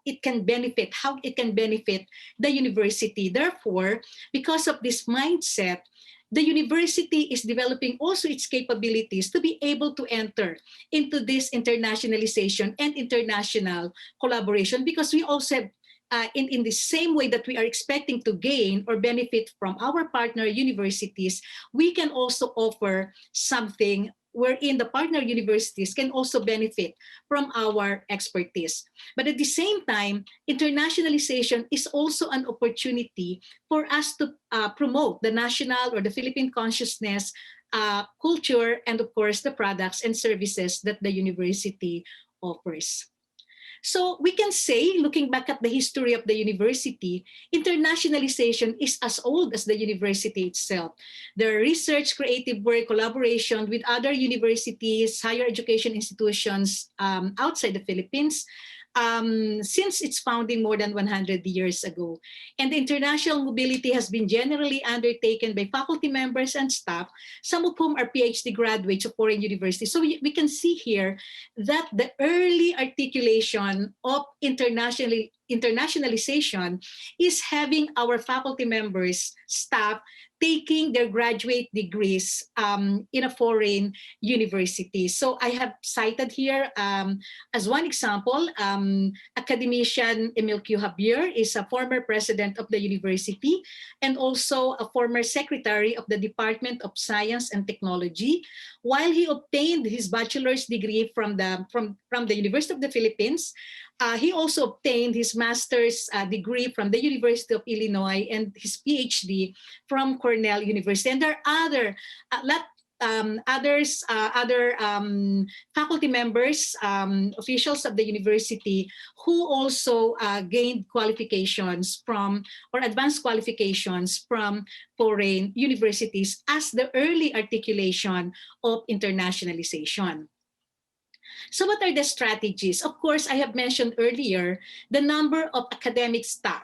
it can benefit, how it can benefit the university. Therefore, because of this mindset, the university is developing also its capabilities to be able to enter into this internationalization and international collaboration, because we also have in the same way that we are expecting to gain or benefit from our partner universities, we can also offer something wherein the partner universities can also benefit from our expertise. But at the same time, internationalization is also an opportunity for us to promote the national or the Philippine consciousness culture, and of course, the products and services that the university offers. So we can say, looking back at the history of the university, internationalization is as old as the university itself. There are research, creative work, collaboration with other universities, higher education institutions outside the Philippines, since its founding more than 100 years ago. And the international mobility has been generally undertaken by faculty members and staff, some of whom are PhD graduates of foreign universities. So we can see here that the early articulation of internationalization is having our faculty members, staff, taking their graduate degrees in a foreign university. So I have cited here as one example, academician Emil Q. Javier is a former president of the university and also a former secretary of the Department of Science and Technology. While he obtained his bachelor's degree from the University of the Philippines, he also obtained his master's degree from the University of Illinois and his PhD from Cornell University. And there are other faculty members, officials of the university who also gained qualifications from, or advanced qualifications from foreign universities as the early articulation of internationalization. So what are the strategies? Of course, I have mentioned earlier the number of academic staff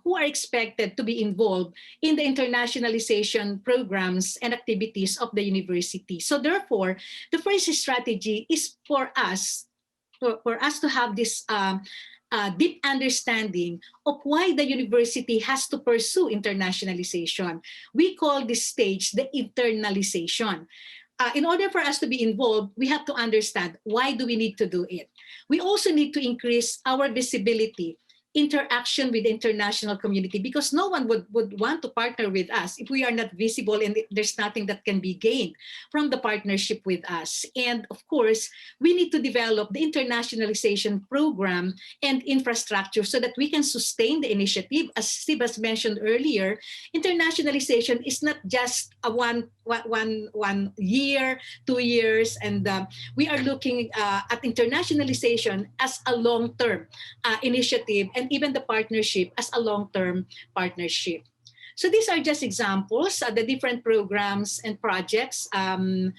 who are expected to be involved in the internationalization programs and activities of the university. So therefore, the first strategy is for us to have this deep understanding of why the university has to pursue internationalization. We call this stage the internalization. In order for us to be involved, we have to understand why do we need to do it. We also need to increase our visibility, interaction with the international community, because no one would want to partner with us if we are not visible and there's nothing that can be gained from the partnership with us. And of course, we need to develop the internationalization program and infrastructure so that we can sustain the initiative. As Steve has mentioned earlier, internationalization is not just a one year, 2 years, and we are looking at internationalization as a long-term initiative, and even the partnership as a long-term partnership. So these are just examples of the different programs and projects on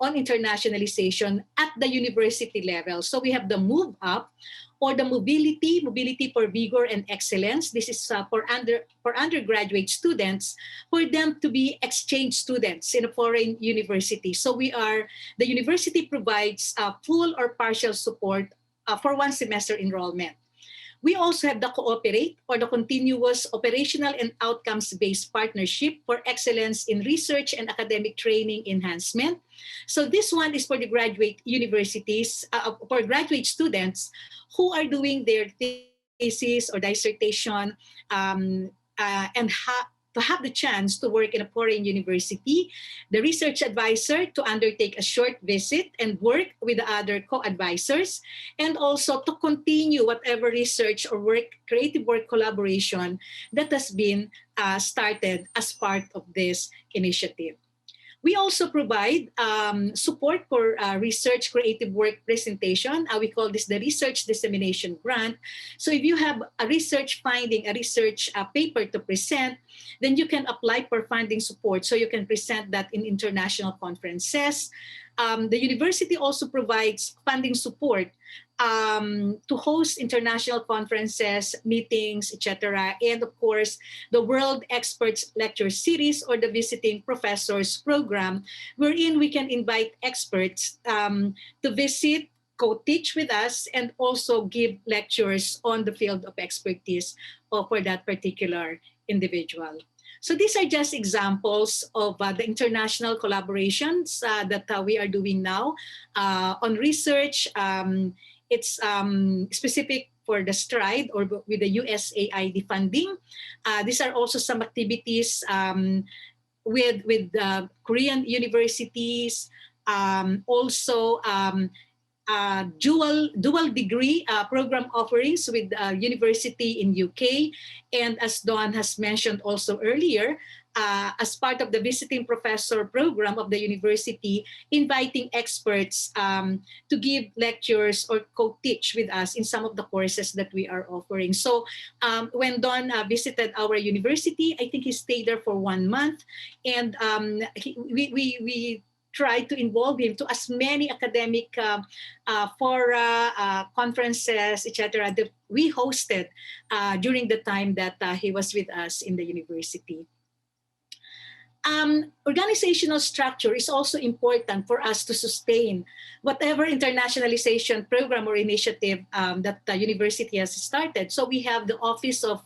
internationalization at the university level. So we have the Move Up, or the mobility for vigor and excellence. This is for undergraduate students, for them to be exchange students in a foreign university. So the university provides full or partial support for 1 semester enrollment. We also have the Cooperate, or the continuous operational and outcomes-based partnership for excellence in research and academic training enhancement. So this one is for the graduate universities, for graduate students who are doing their thesis or dissertation and to have the chance to work in a foreign university, the research advisor to undertake a short visit and work with the other co-advisors, and also to continue whatever research or creative work collaboration that has been started as part of this initiative. We also provide support for research creative work presentation. We call this the Research Dissemination Grant. So if you have a research finding, a research paper to present, then you can apply for funding support. So you can present that in international conferences. The university also provides funding support to host international conferences, meetings, etc. And of course, the World Experts Lecture Series, or the Visiting Professors Program, wherein we can invite experts to visit, co-teach with us, and also give lectures on the field of expertise for that particular individual. So these are just examples of the international collaborations that we are doing now on research. It's specific for the STRIDE, or with the USAID funding. These are also some activities with Korean universities, also dual degree program offerings with university in UK, and as Dawn has mentioned also earlier, as part of the visiting professor program of the university, inviting experts to give lectures or co-teach with us in some of the courses that we are offering. So when Don visited our university, I think he stayed there for 1 month, and we tried to involve him to as many academic fora, conferences, etc. that we hosted during the time that he was with us in the university. Organizational structure is also important for us to sustain whatever internationalization program or initiative that the university has started. So we have the Office of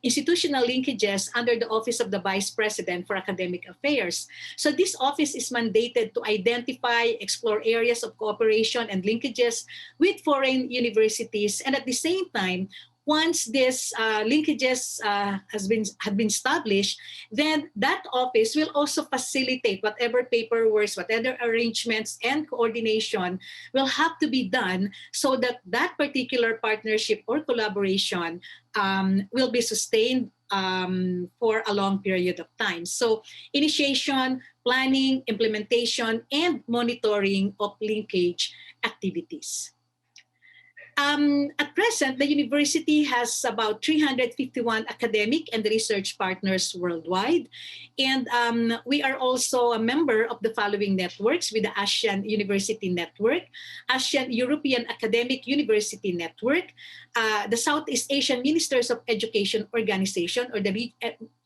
Institutional Linkages under the Office of the Vice President for Academic Affairs. So this office is mandated to identify, explore areas of cooperation and linkages with foreign universities, and at the same time, once this linkages have been established, then that office will also facilitate whatever paperwork, whatever arrangements and coordination will have to be done so that that particular partnership or collaboration will be sustained for a long period of time. So initiation, planning, implementation, and monitoring of linkage activities. At present, the university has about 351 academic and research partners worldwide. And we are also a member of the following networks with the ASEAN University Network, ASEAN European Academic University Network, the Southeast Asian Ministers of Education Organization, or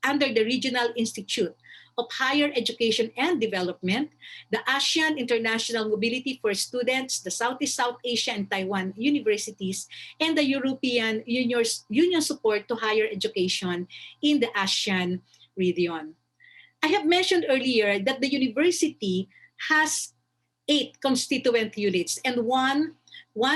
under the Regional Institute of Higher Education and Development, the ASEAN International Mobility for Students, the Southeast South Asia and Taiwan universities, and the European Union Support to Higher Education in the ASEAN region. I have mentioned earlier that the university has 8 constituent units, and one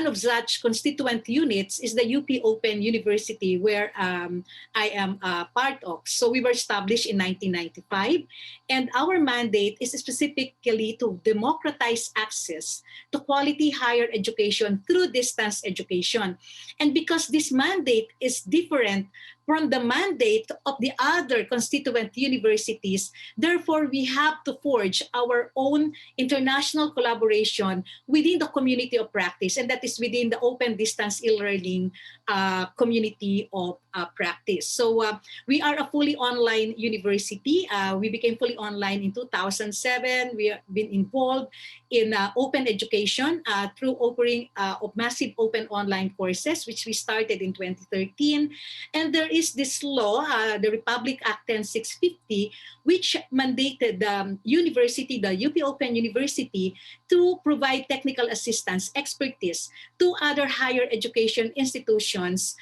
of such constituent units is the UP Open University, where I am part of. So we were established in 1995, and our mandate is specifically to democratize access to quality higher education through distance education. And because this mandate is different from the mandate of the other constituent universities, therefore we have to forge our own international collaboration within the community of practice, and that is within the open distance e-learning community of practice. So we are a fully online university. We became fully online in 2007. We have been involved in open education through offering of massive open online courses, which we started in 2013. And there is this law, the Republic Act 10650, which mandated the university, the UP Open University, to provide technical assistance, expertise to other higher education institutions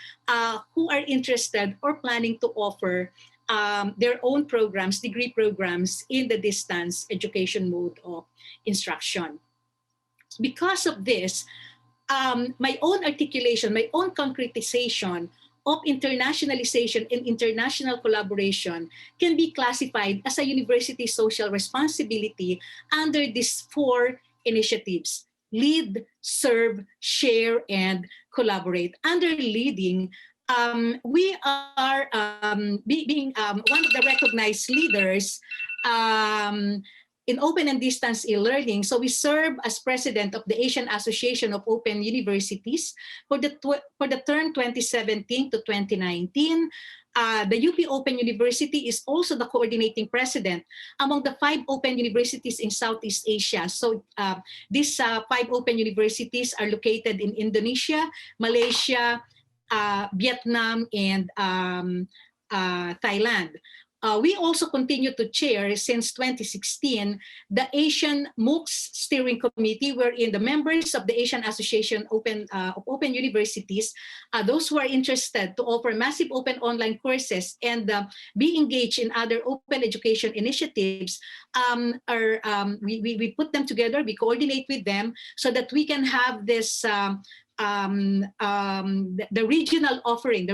who are interested or planning to offer their own programs, degree programs in the distance education mode of instruction. Because of this, my own articulation, my own concretization of internationalization and international collaboration can be classified as a university social responsibility under these 4 initiatives: lead, serve, share, and collaborate. Under leading, we are being one of the recognized leaders in open and distance e-learning. So we serve as president of the Asian Association of Open Universities for the term 2017 to 2019. The UP Open University is also the coordinating president among the 5 open universities in Southeast Asia. So these 5 open universities are located in Indonesia, Malaysia, Vietnam, and Thailand. We also continue to chair since 2016 the Asian MOOCs Steering Committee, wherein the members of the Asian Association of Open Universities, those who are interested to offer massive open online courses and be engaged in other open education initiatives, we put them together, we coordinate with them so that we can have this the regional offering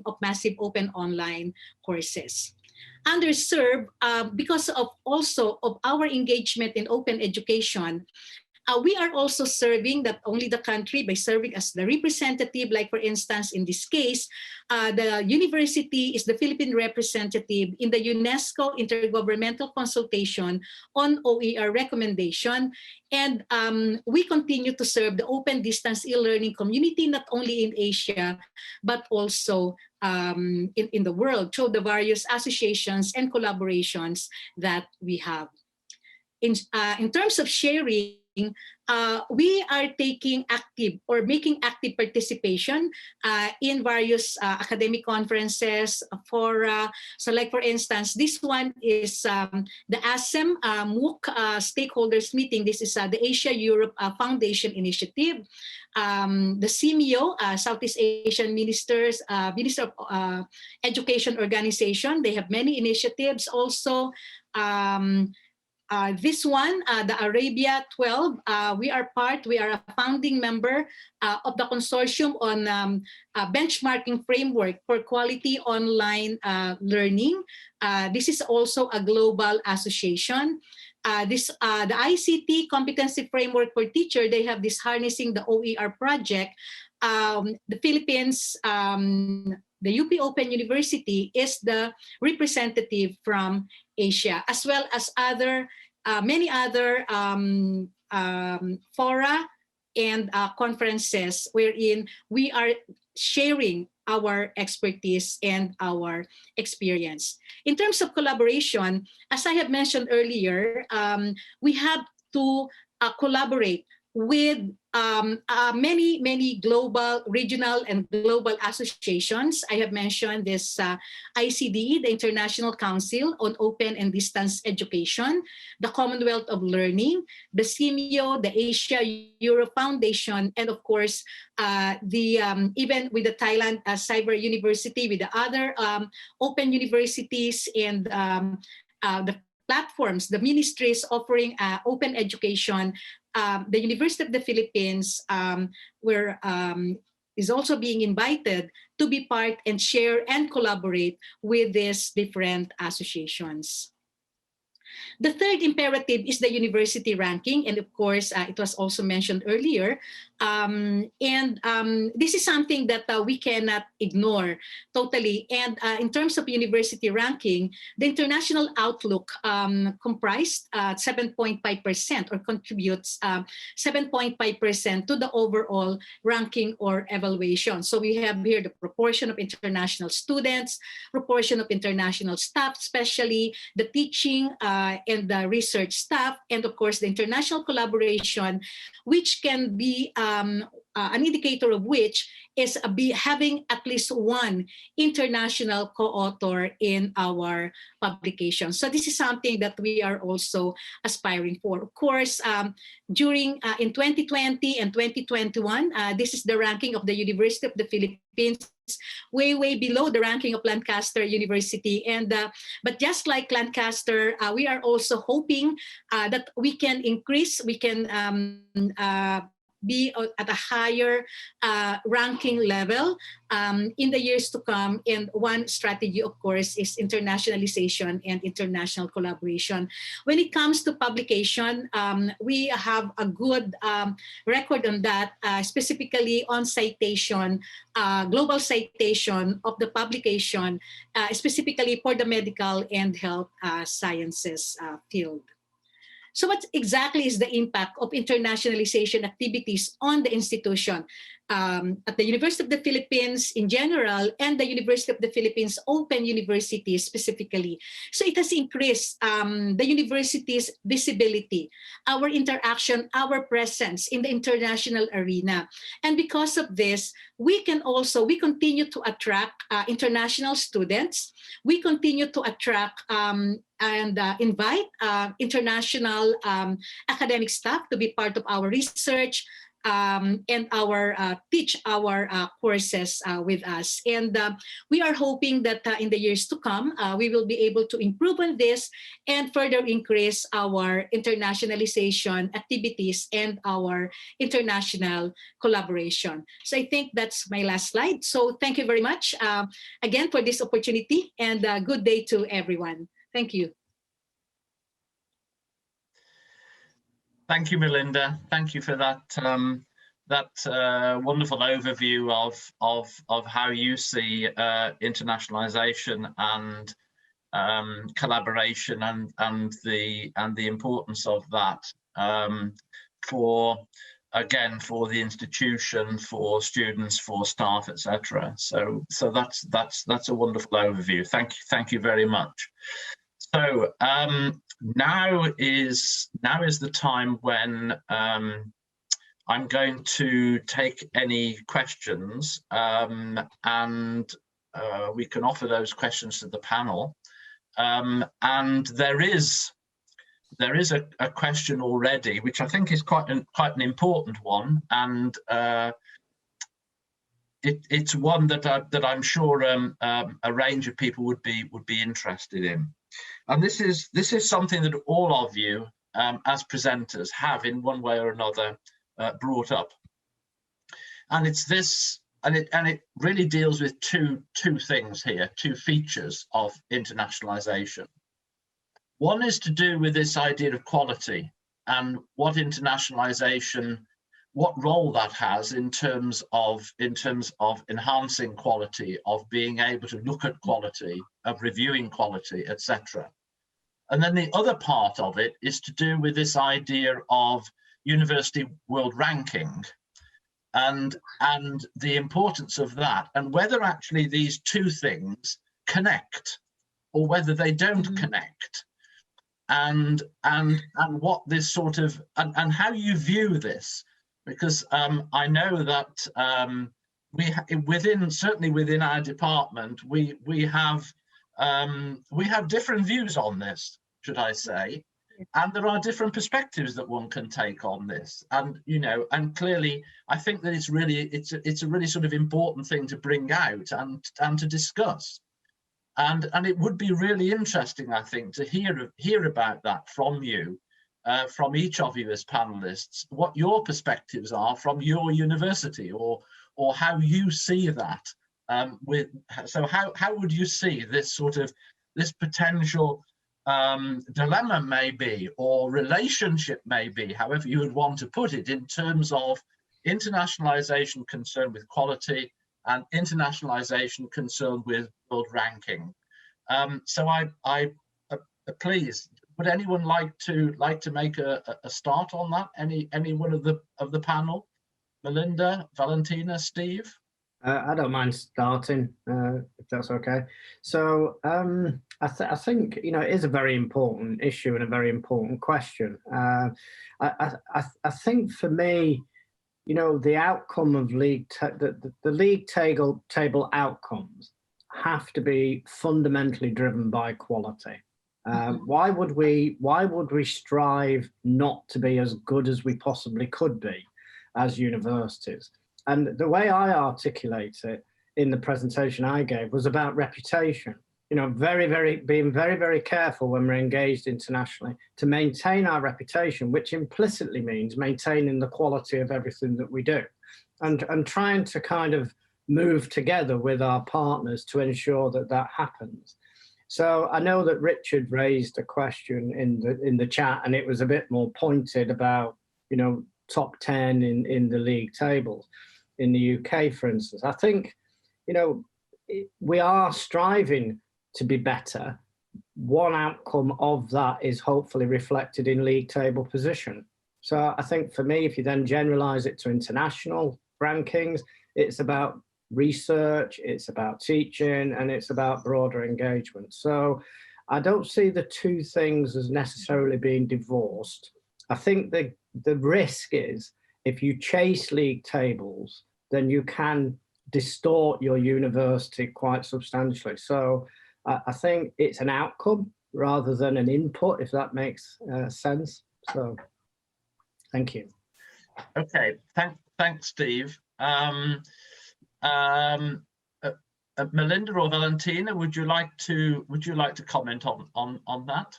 of massive open online courses. Underserved, because of also of our engagement in open education, We are also serving not only the country by serving as the representative, like for instance, in this case, the university is the Philippine representative in the UNESCO Intergovernmental Consultation on OER recommendation. And we continue to serve the open distance e-learning community, not only in Asia, but also in the world through the various associations and collaborations that we have. In terms of sharing, we are taking active or making active participation in various academic conferences. So like for instance, this one is the ASEM MOOC stakeholders meeting. This is the Asia-Europe Foundation Initiative. The CMEO, Southeast Asian Minister of Education Organization, they have many initiatives also. This one, the Arabia 12, we are a founding member of the consortium on benchmarking framework for quality online learning. This is also a global association. The ICT Competency Framework for Teacher, they have this Harnessing the OER project. The Philippines, the UPOU University is the representative from Asia, as well as many other fora and conferences wherein we are sharing our expertise and our experience. In terms of collaboration, as I have mentioned earlier, we have to collaborate with many global, regional, and global associations. I have mentioned this ICD, the International Council on Open and Distance Education, the Commonwealth of Learning, the CMEO, the Asia-Europe Foundation, and of course, even with the Thailand Cyber University, with the other open universities and the platforms, the ministries offering open education. The University of the Philippines is also being invited to be part and share and collaborate with these different associations. The third imperative is the university ranking, and of course, it was also mentioned earlier. This is something that we cannot ignore totally. And in terms of university ranking, the international outlook comprised 7.5% or contributes 7.5% to the overall ranking or evaluation. So we have here the proportion of international students, proportion of international staff, especially the teaching and the research staff, and of course the international collaboration, which can be an indicator of which is having at least one international co-author in our publication. So this is something that we are also aspiring for. Of course, in 2020 and 2021, this is the ranking of the University of the Philippines, way below the ranking of Lancaster University. But just like Lancaster, we are also hoping that we can increase, we can be at a higher ranking level in the years to come. And one strategy, of course, is internationalization and international collaboration. When it comes to publication, we have a good record on that, specifically on citation, global citation of the publication, specifically for the medical and health sciences field. So what exactly is the impact of internationalization activities on the institution? At the University of the Philippines in general and the University of the Philippines Open University specifically. So it has increased the university's visibility, our interaction, our presence in the international arena. And because of this, we continue to attract international students. We continue to attract and invite international academic staff to be part of our research and teach our courses with us. And we are hoping that in the years to come, we will be able to improve on this and further increase our internationalization activities and our international collaboration. So I think that's my last slide. So thank you very much again for this opportunity, and good day to everyone. Thank you. Thank you, Melinda. Thank you for that wonderful overview of how you see internationalization and collaboration and the importance of that for the institution, for students, for staff, etc. So that's a wonderful overview. Thank you very much. So now is the time when I'm going to take any questions, and we can offer those questions to the panel. And there is a question already, which I think is quite an important one, and it's one that I'm sure a range of people would be interested in. And this is something that all of you as presenters have in one way or another brought up, and it's this, and it really deals with two things here, two features of internationalization. One is to do with this idea of quality and what internationalization, what role that has in terms of enhancing quality, of being able to look at quality, of reviewing quality, etc. And then the other part of it is to do with this idea of university world ranking and the importance of that, and whether actually these two things connect or whether they don't connect, and what this sort of and how you view this. Because I know that certainly within our department, we have different views on this, should I say, and there are different perspectives that one can take on this. And and clearly, I think that it's a really sort of important thing to bring out and to discuss. And it would be really interesting, I think, to hear about that from you. From each of you as panelists, what your perspectives are from your university, or how you see that. So how would you see this potential dilemma, maybe, or relationship, maybe, however you would want to put it, in terms of internationalization concerned with quality and internationalization concerned with world ranking? So I please. Would anyone like to make a start on that? Any one of the panel? Melinda, Valentina, Steve? I don't mind starting, if that's okay. So I think it is a very important issue and a very important question. I think for me, the outcome of the league table outcomes have to be fundamentally driven by quality. Why would we strive not to be as good as we possibly could be as universities? And the way I articulate it in the presentation I gave was about reputation. Being very, very careful when we're engaged internationally to maintain our reputation, which implicitly means maintaining the quality of everything that we do, and trying to kind of move together with our partners to ensure that happens. So I know that Richard raised a question in the chat, and it was a bit more pointed about, top 10 in the league tables in the UK, for instance. I think, we are striving to be better. One outcome of that is hopefully reflected in league table position. So I think for me, if you then generalize it to international rankings, it's about research, it's about teaching, and it's about broader engagement. So I don't see the two things as necessarily being divorced. I think the risk is, if you chase league tables, then you can distort your university quite substantially. So I think it's an outcome rather than an input, if that makes sense. So thank you. Okay, thanks, Steve. Melinda or Valentina, would you like to comment on that?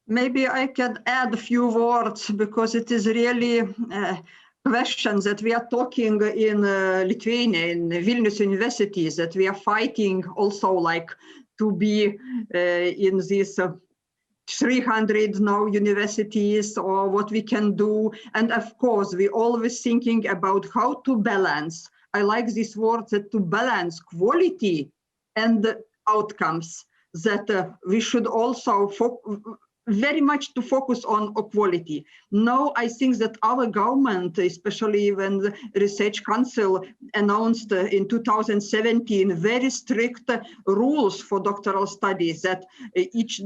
Maybe I can add a few words, because it is really questions that we are talking in Lithuania, in Vilnius University, that we are fighting also, like, to be in this 300 now universities or what we can do. And of course, we always thinking about how to balance. I like this word, that to balance quality and outcomes, that we should also very much to focus on quality. Now, I think that our government, especially when the Research Council announced in 2017 very strict rules for doctoral studies, that each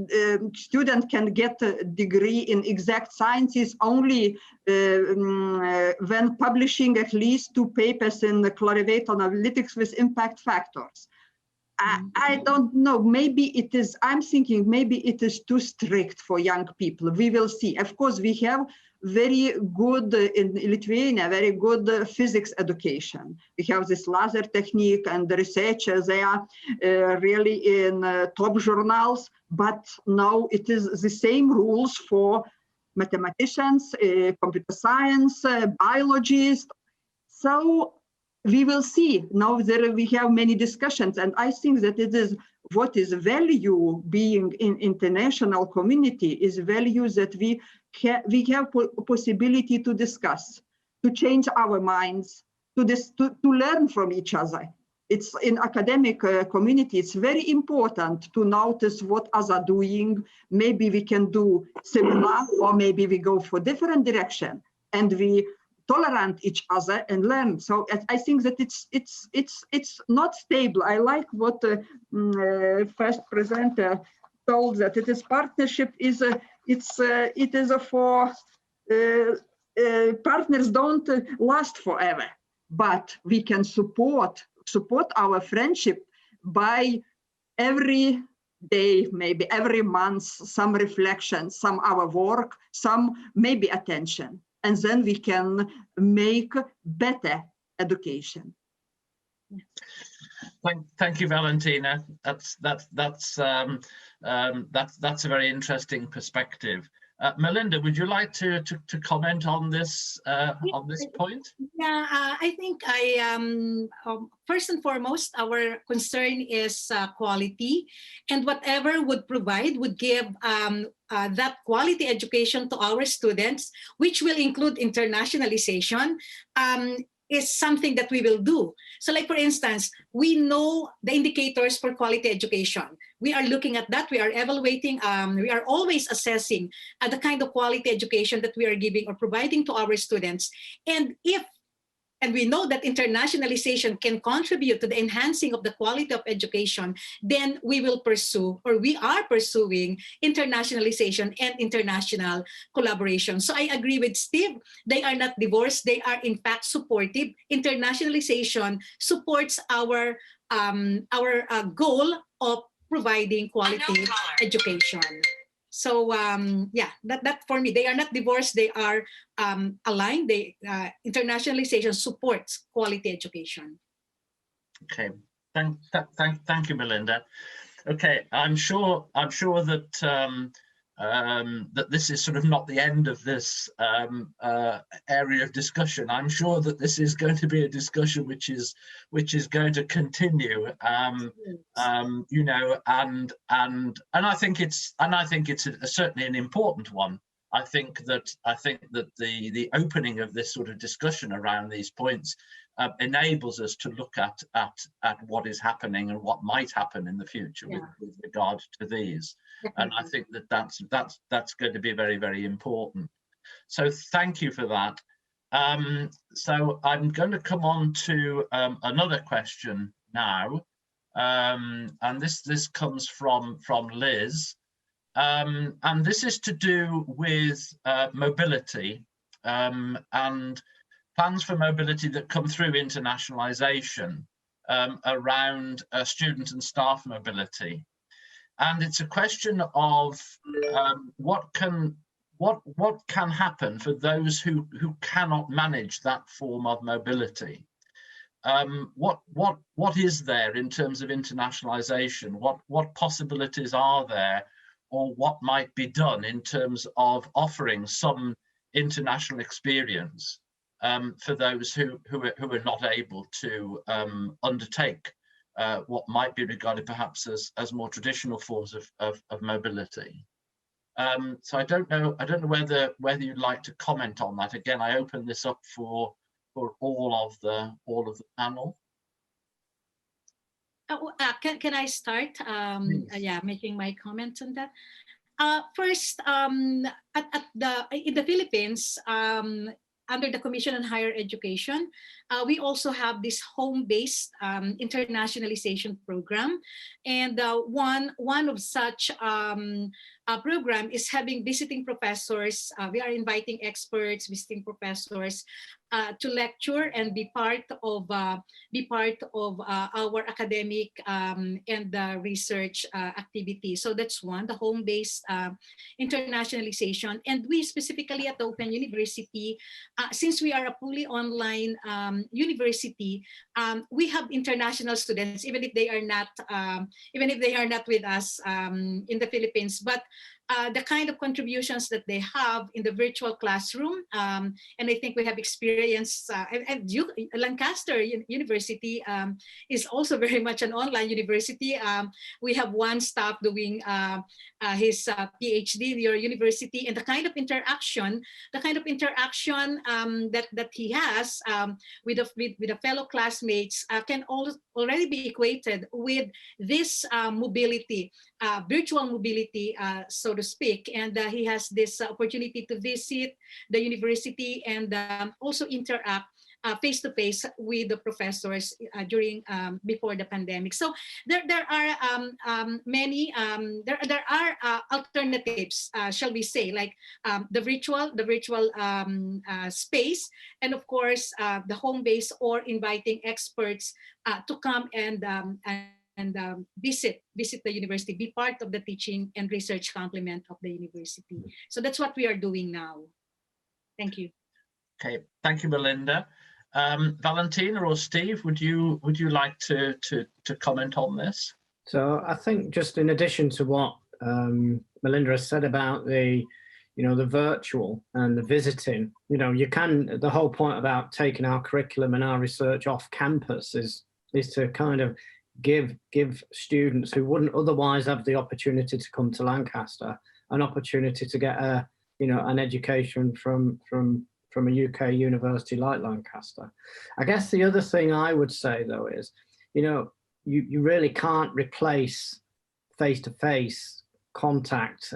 student can get a degree in exact sciences only when publishing at least 2 papers in the Clarivate analytics with impact factors. I don't know, maybe it is, I'm thinking maybe it is too strict for young people. We will see. Of course, we have very good, in Lithuania, very good physics education. We have this laser technique and the researchers, they are really in top journals, but now it is the same rules for mathematicians, computer science, biologists. So we will see. Now there we have many discussions, and I think that it is what is value being in international community is value that we have possibility to discuss, to change our minds, to learn from each other. It's in academic community, it's very important to notice what others are doing. Maybe we can do similar, or maybe we go for different direction, and we tolerate each other and learn. So I think that it's not stable. I like what the first presenter told, that it is partnership is for partners don't last forever, but we can support our friendship by every day, maybe every month, some reflection, some our work, some maybe attention. And then we can make better education. Thank you, Valentina. That's a very interesting perspective. Melinda, would you like to comment on this point? Yeah, I think first and foremost, our concern is quality, and whatever would give that quality education to our students, which will include internationalization, is something that we will do. So like, for instance, we know the indicators for quality education. We are looking at that, we are evaluating, we are always assessing the kind of quality education that we are giving or providing to our students. And we know that internationalization can contribute to the enhancing of the quality of education, then we will pursue, or we are pursuing, internationalization and international collaboration. So I agree with Steve, they are not divorced, they are in fact supportive. Internationalization supports our goal of providing quality education. So yeah, that for me, they are not divorced, they are aligned. Internationalization supports quality education. Okay, thank you, Melinda. Okay, I'm sure that that this is sort of not the end of this area of discussion. I'm sure that this is going to be a discussion which is going to continue. You know, and I think it's certainly an important one. I think that the opening of this sort of discussion around these points enables us to look at what is happening and what might happen in the future with regard to these. And I think that that's going to be very, very important. So thank you for that. So I'm going to come on to another question now, and this comes from Liz, and this is to do with mobility and plans for mobility that come through internationalization around student and staff mobility. And it's a question of what can happen for those who cannot manage that form of mobility. What is there in terms of internationalization? What possibilities are there, or what might be done in terms of offering some international experience for those who are not able to undertake what might be regarded perhaps as more traditional forms of mobility? So I don't know whether you'd like to comment on that. Again, I open this up for all of the panel. Can I start? Yeah, making my comments on that. First, in the Philippines, under the Commission on Higher Education, we also have this home-based internationalization program, and one of such program is having visiting professors. We are inviting experts, visiting professors to lecture and be part of our academic and research activity. So that's one, the home-based internationalization. And we specifically at the Open University, since we are a fully online university, we have international students, even if they are not with us in the Philippines. But the kind of contributions that they have in the virtual classroom, and I think we have experienced, and Lancaster University is also very much an online university. We have one staff doing his PhD in your university, and the kind of interaction that he has with the fellow classmates can already be equated with this mobility, virtual mobility, so to speak. And he has this opportunity to visit the university and also interact face-to-face with the professors during before the pandemic. So there are many alternatives, shall we say, like the virtual space, and of course the home base, or inviting experts to come and visit the university, be part of the teaching and research complement of the university. So that's what we are doing now. Thank you. Okay, thank you, Melinda. Valentina or Steve, would you like to comment on this? So I think, just in addition to what Melinda has said about the virtual and the visiting, the whole point about taking our curriculum and our research off campus is to kind of give students who wouldn't otherwise have the opportunity to come to Lancaster an opportunity to get an education from a UK university like Lancaster. I guess the other thing I would say, though, is you really can't replace face-to-face contact.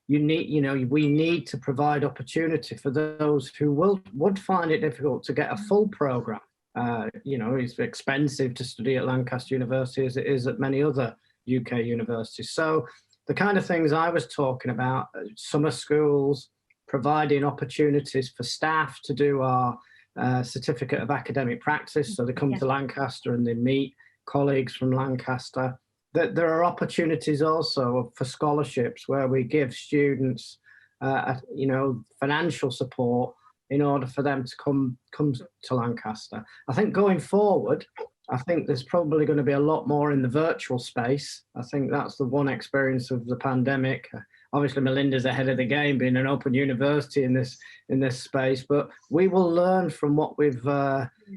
We need to provide opportunity for those who would find it difficult to get a full program. It's expensive to study at Lancaster University, as it is at many other UK universities. So the kind of things I was talking about, summer schools, providing opportunities for staff to do our certificate of academic practice. So they come to Lancaster and they meet colleagues from Lancaster. There are opportunities also for scholarships where we give students, financial support in order for them to come to Lancaster. I think going forward, I think there's probably going to be a lot more in the virtual space. I think that's the one experience of the pandemic. Obviously, Melinda's ahead of the game, being an open university in this space, but we will learn from what we've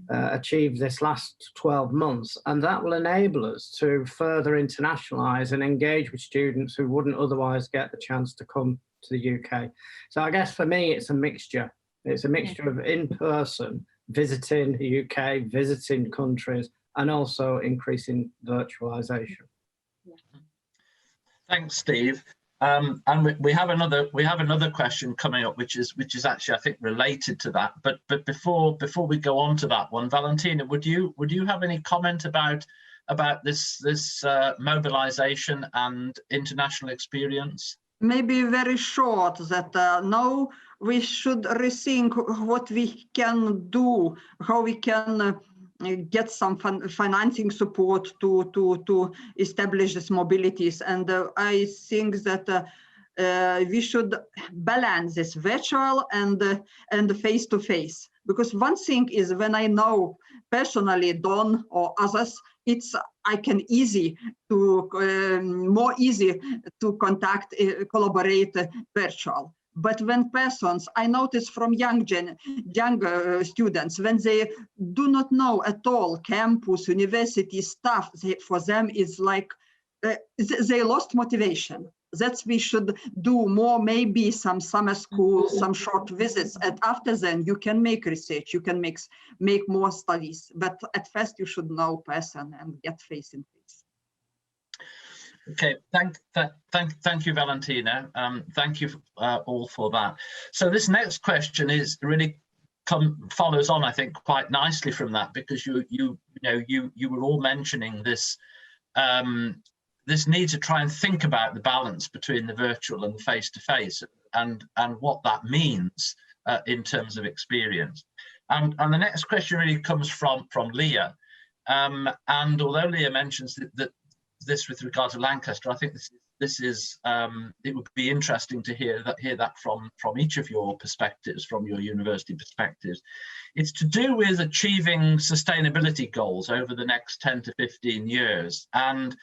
achieved this last 12 months, and that will enable us to further internationalize and engage with students who wouldn't otherwise get the chance to come to the UK. So I guess for me, it's a mixture. It's a mixture of in-person, visiting the UK, visiting countries, and also increasing virtualization. Thanks, Steve. And we have another question coming up, which is actually, I think, related to that. But before we go on to that one, Valentina, would you have any comment about this mobilization and international experience? Maybe very short, that now we should rethink what we can do, how we can get some financing support to establish these mobilities. And I think that we should balance this virtual and face-to-face. Because one thing is, when I know personally Don or others, it's more easy to contact, collaborate virtual. But when persons, I notice from young students, when they do not know at all campus, university stuff, for them is like they lost motivation. That we should do more, maybe some summer school, some short visits, and after then you can make research, you can make more studies, but at first you should know person and get face in face. Okay, thank you, Valentina. Thank you all for that. So this next question is really follows on, I think, quite nicely from that, because you were all mentioning this this need to try and think about the balance between the virtual and the face-to-face, and what that means in terms of experience. And the next question really comes from Leah. And although Leah mentions that this with regard to Lancaster, I think this is it would be interesting to hear that from each of your perspectives, from your university perspectives. It's to do with achieving sustainability goals over the next 10 to 15 years. And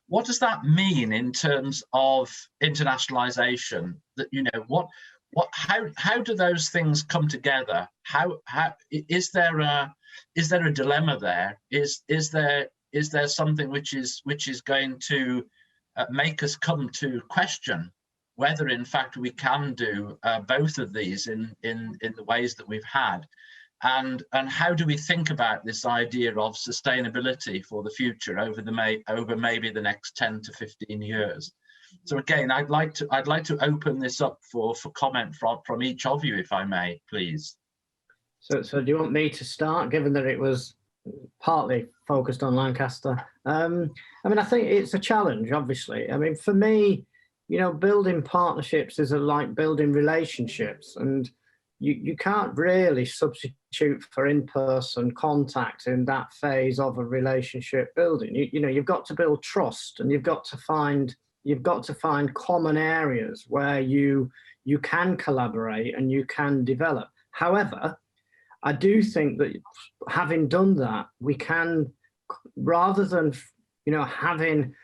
what does that mean in terms of internationalization? That, you know, how do those things come together? How is there a dilemma there? Is there something which is going to make us come to question whether in fact we can do both of these in the ways that we've had? And how do we think about this idea of sustainability for the future over maybe the next 10 to 15 years? So again, I'd like to open this up for comment from each of you, if I may, please. So do you want me to start, given that it was partly focused on Lancaster? I mean, I think it's a challenge, obviously. I mean, for me, you know, building partnerships is like building relationships, and you can't really substitute for in-person contact in that phase of a relationship building. You know, you've got to build trust, and you've got to find common areas where you can collaborate and you can develop. However, I do think that having done that, we can, rather than, you know, having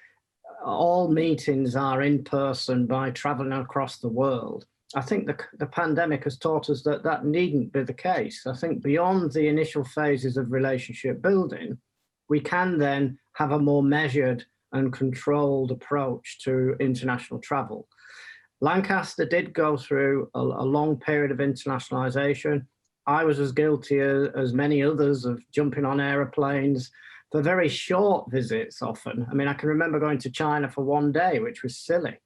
all meetings are in person by traveling across the world, I think the pandemic has taught us that that needn't be the case. I think beyond the initial phases of relationship building, we can then have a more measured and controlled approach to international travel. Lancaster did go through a long period of internationalization. I was as guilty as many others of jumping on aeroplanes for very short visits often. I mean, I can remember going to China for one day, which was silly.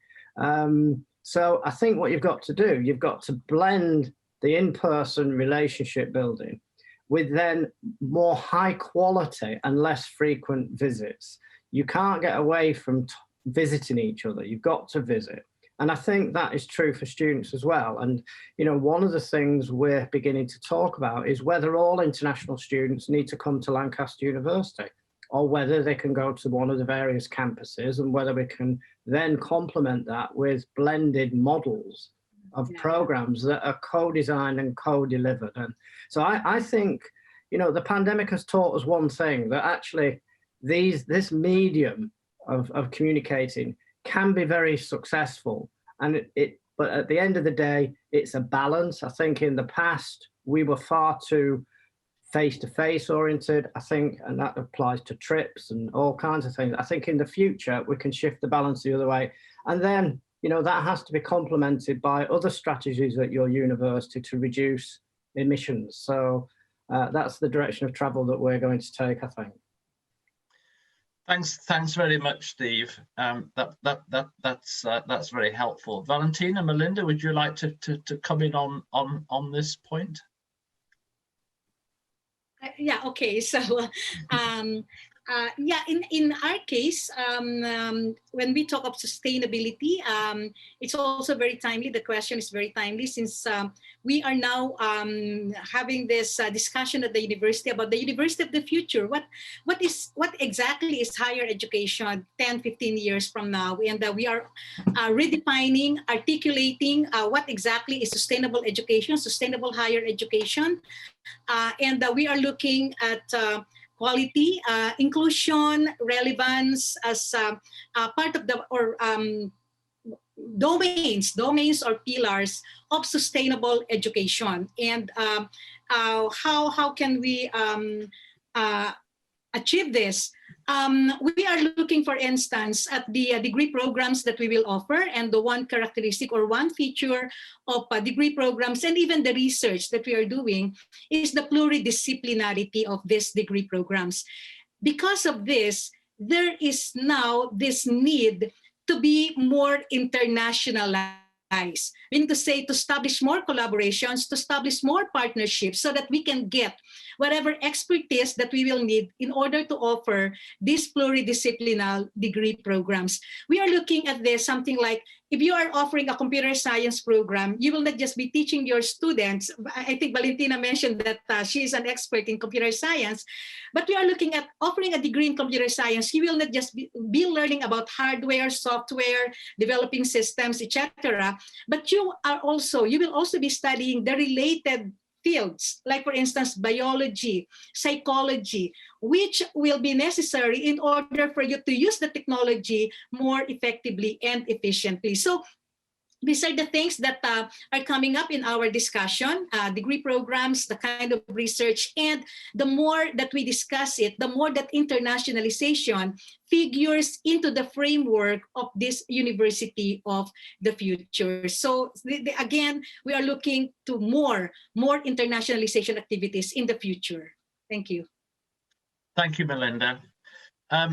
So I think what you've got to do, you've got to blend the in-person relationship building with then more high quality and less frequent visits. You can't get away from visiting each other. You've got to visit. And I think that is true for students as well. And, you know, one of the things we're beginning to talk about is whether all international students need to come to Lancaster University, or whether they can go to one of the various campuses, and whether we can then complement that with blended models of programs that are co-designed and co-delivered. And so I think, you know, the pandemic has taught us one thing, that actually this medium of communicating can be very successful. And but at the end of the day, it's a balance. I think in the past, we were far too face-to-face oriented, I think, and that applies to trips and all kinds of things. I think in the future, we can shift the balance the other way. And then, you know, that has to be complemented by other strategies at your university to reduce emissions. So that's the direction of travel that we're going to take, I think. Thanks very much, Steve. That's very helpful. Valentina, Melinda, would you like to come in on this point? Yeah, okay. So yeah, in our case, when we talk of sustainability, it's also very timely. The question is very timely, since we are now having this discussion at the university about the university of the future. What exactly is higher education 10, 15 years from now? And we are redefining, articulating what exactly is sustainable education, sustainable higher education. And we are looking at quality, inclusion, relevance as part of the domains or pillars of sustainable education. And how can we achieve this we are looking, for instance, at the degree programs that we will offer, and the one characteristic or one feature of degree programs and even the research that we are doing is the pluridisciplinarity of these degree programs. Because of this, there is now this need to be more internationalized. Meaning to say, to establish more collaborations, to establish more partnerships so that we can get whatever expertise that we will need in order to offer these pluridisciplinary degree programs. We are looking at this something like, if you are offering a computer science program, you will not just be teaching your students. I think Valentina mentioned that she is an expert in computer science, but we are looking at offering a degree in computer science. You will not just be learning about hardware, software, developing systems, etc. But you will also be studying the related fields, like for instance, biology, psychology, which will be necessary in order for you to use the technology more effectively and efficiently. So these are the things that are coming up in our discussion, degree programs, the kind of research, and the more that we discuss it, the more that internationalization figures into the framework of this university of the future. So again, we are looking to more internationalization activities in the future. Thank you. Thank you, Melinda.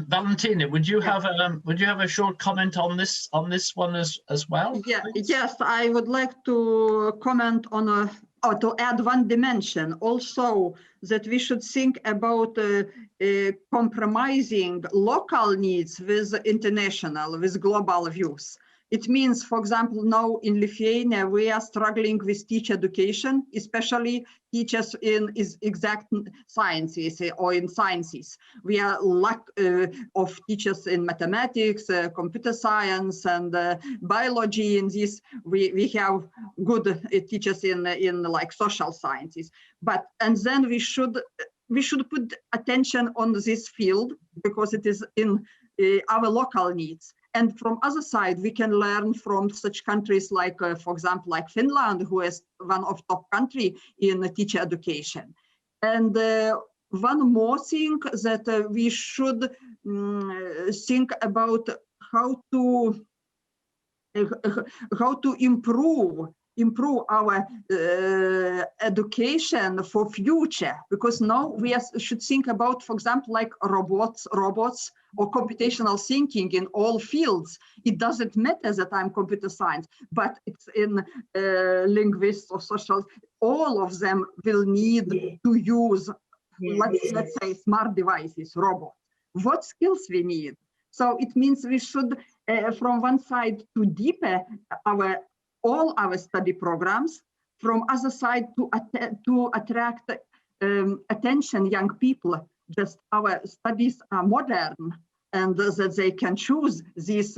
Valentina, would you have a short comment on this one as well? Yeah, yes, I would like to comment on or to add one dimension also, that we should think about compromising local needs with international, with global views. It means, for example, now in Lithuania, we are struggling with teacher education, especially teachers in exact sciences or in sciences. We are lack of teachers in mathematics, computer science, and biology. In this, we have good teachers in like social sciences. And then we should put attention on this field because it is in our local needs. And from other side, we can learn from such countries like, for example, like Finland, who is one of top country in teacher education. And one more thing that we should think about how to improve our education for future, because now we should think about, for example, like robots or computational thinking in all fields. It doesn't matter that I'm computer science, but it's in linguists or social, all of them will need to use, let's say, smart devices, robots. What skills we need? So it means we should, from one side, to deepen all our study programs, from other side to attract attention young people. Just our studies are modern and that they can choose these,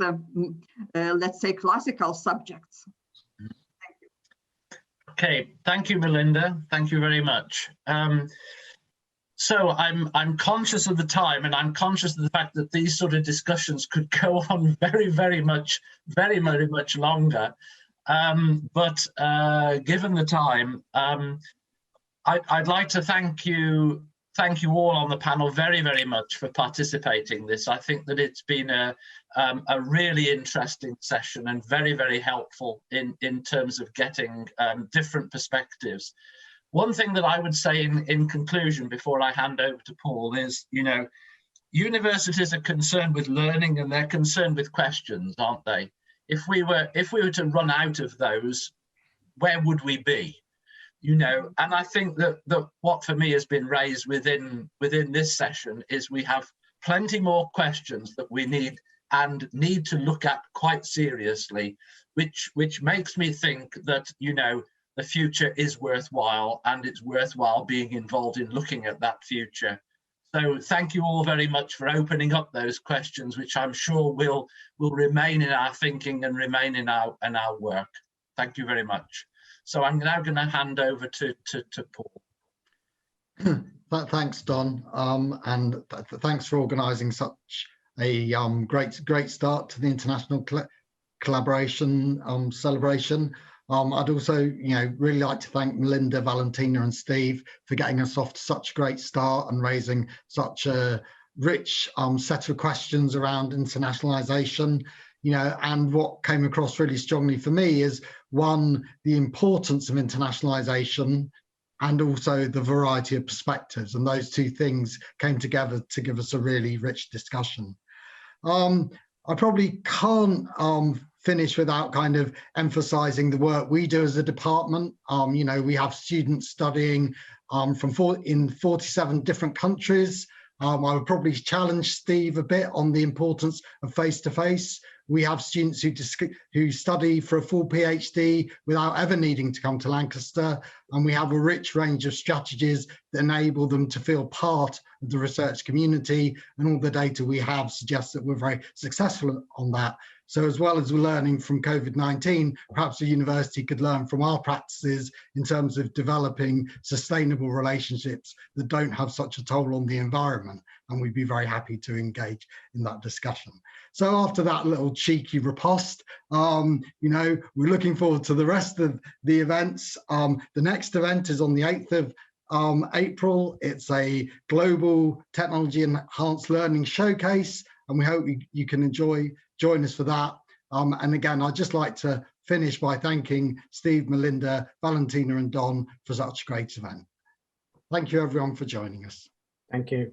let's say, classical subjects. Thank you. Okay, thank you, Melinda. Thank you very much. So I'm conscious of the time, and I'm conscious of the fact that these sort of discussions could go on very much longer. But given the time, I'd like to thank you all on the panel very much for participating in this. I think that it's been a really interesting session and very helpful in terms of getting different perspectives. One thing that I would say in conclusion before I hand over to Paul is, universities are concerned with learning and they're concerned with questions, aren't they? If we were to run out of those, where would we be? And I think that what for me has been raised within this session is we have plenty more questions that we need to look at quite seriously, which makes me think that the future is worthwhile, and it's worthwhile being involved in looking at that future. So thank you all very much for opening up those questions, which I'm sure will remain in our thinking and remain in our work. Thank you very much. So I'm now going to hand over to Paul. Thanks, Don, and thanks for organising such a great start to the international collaboration celebration. I'd also, really like to thank Melinda, Valentina, and Steve for getting us off to such a great start and raising such rich set of questions around internationalization, you know, and what came across really strongly for me is, one, the importance of internationalization and also the variety of perspectives. And those two things came together to give us a really rich discussion. I probably can't finish without kind of emphasizing the work we do as a department. You know, we have students studying in 47 different countries. I would probably challenge Steve a bit on the importance of face-to-face. We have students who study for a full PhD without ever needing to come to Lancaster, and we have a rich range of strategies that enable them to feel part of the research community, and all the data we have suggests that we're very successful on that. So as well as learning from COVID-19, perhaps the university could learn from our practices in terms of developing sustainable relationships that don't have such a toll on the environment, and we'd be very happy to engage in that discussion. So after that little cheeky riposte, you know, we're looking forward to the rest of the events. The next event is on the 8th of April. It's a global technology enhanced learning showcase, and we hope you can join us for that. And again, I'd just like to finish by thanking Steve, Melinda, Valentina and Don for such a great event. Thank you everyone for joining us. Thank you.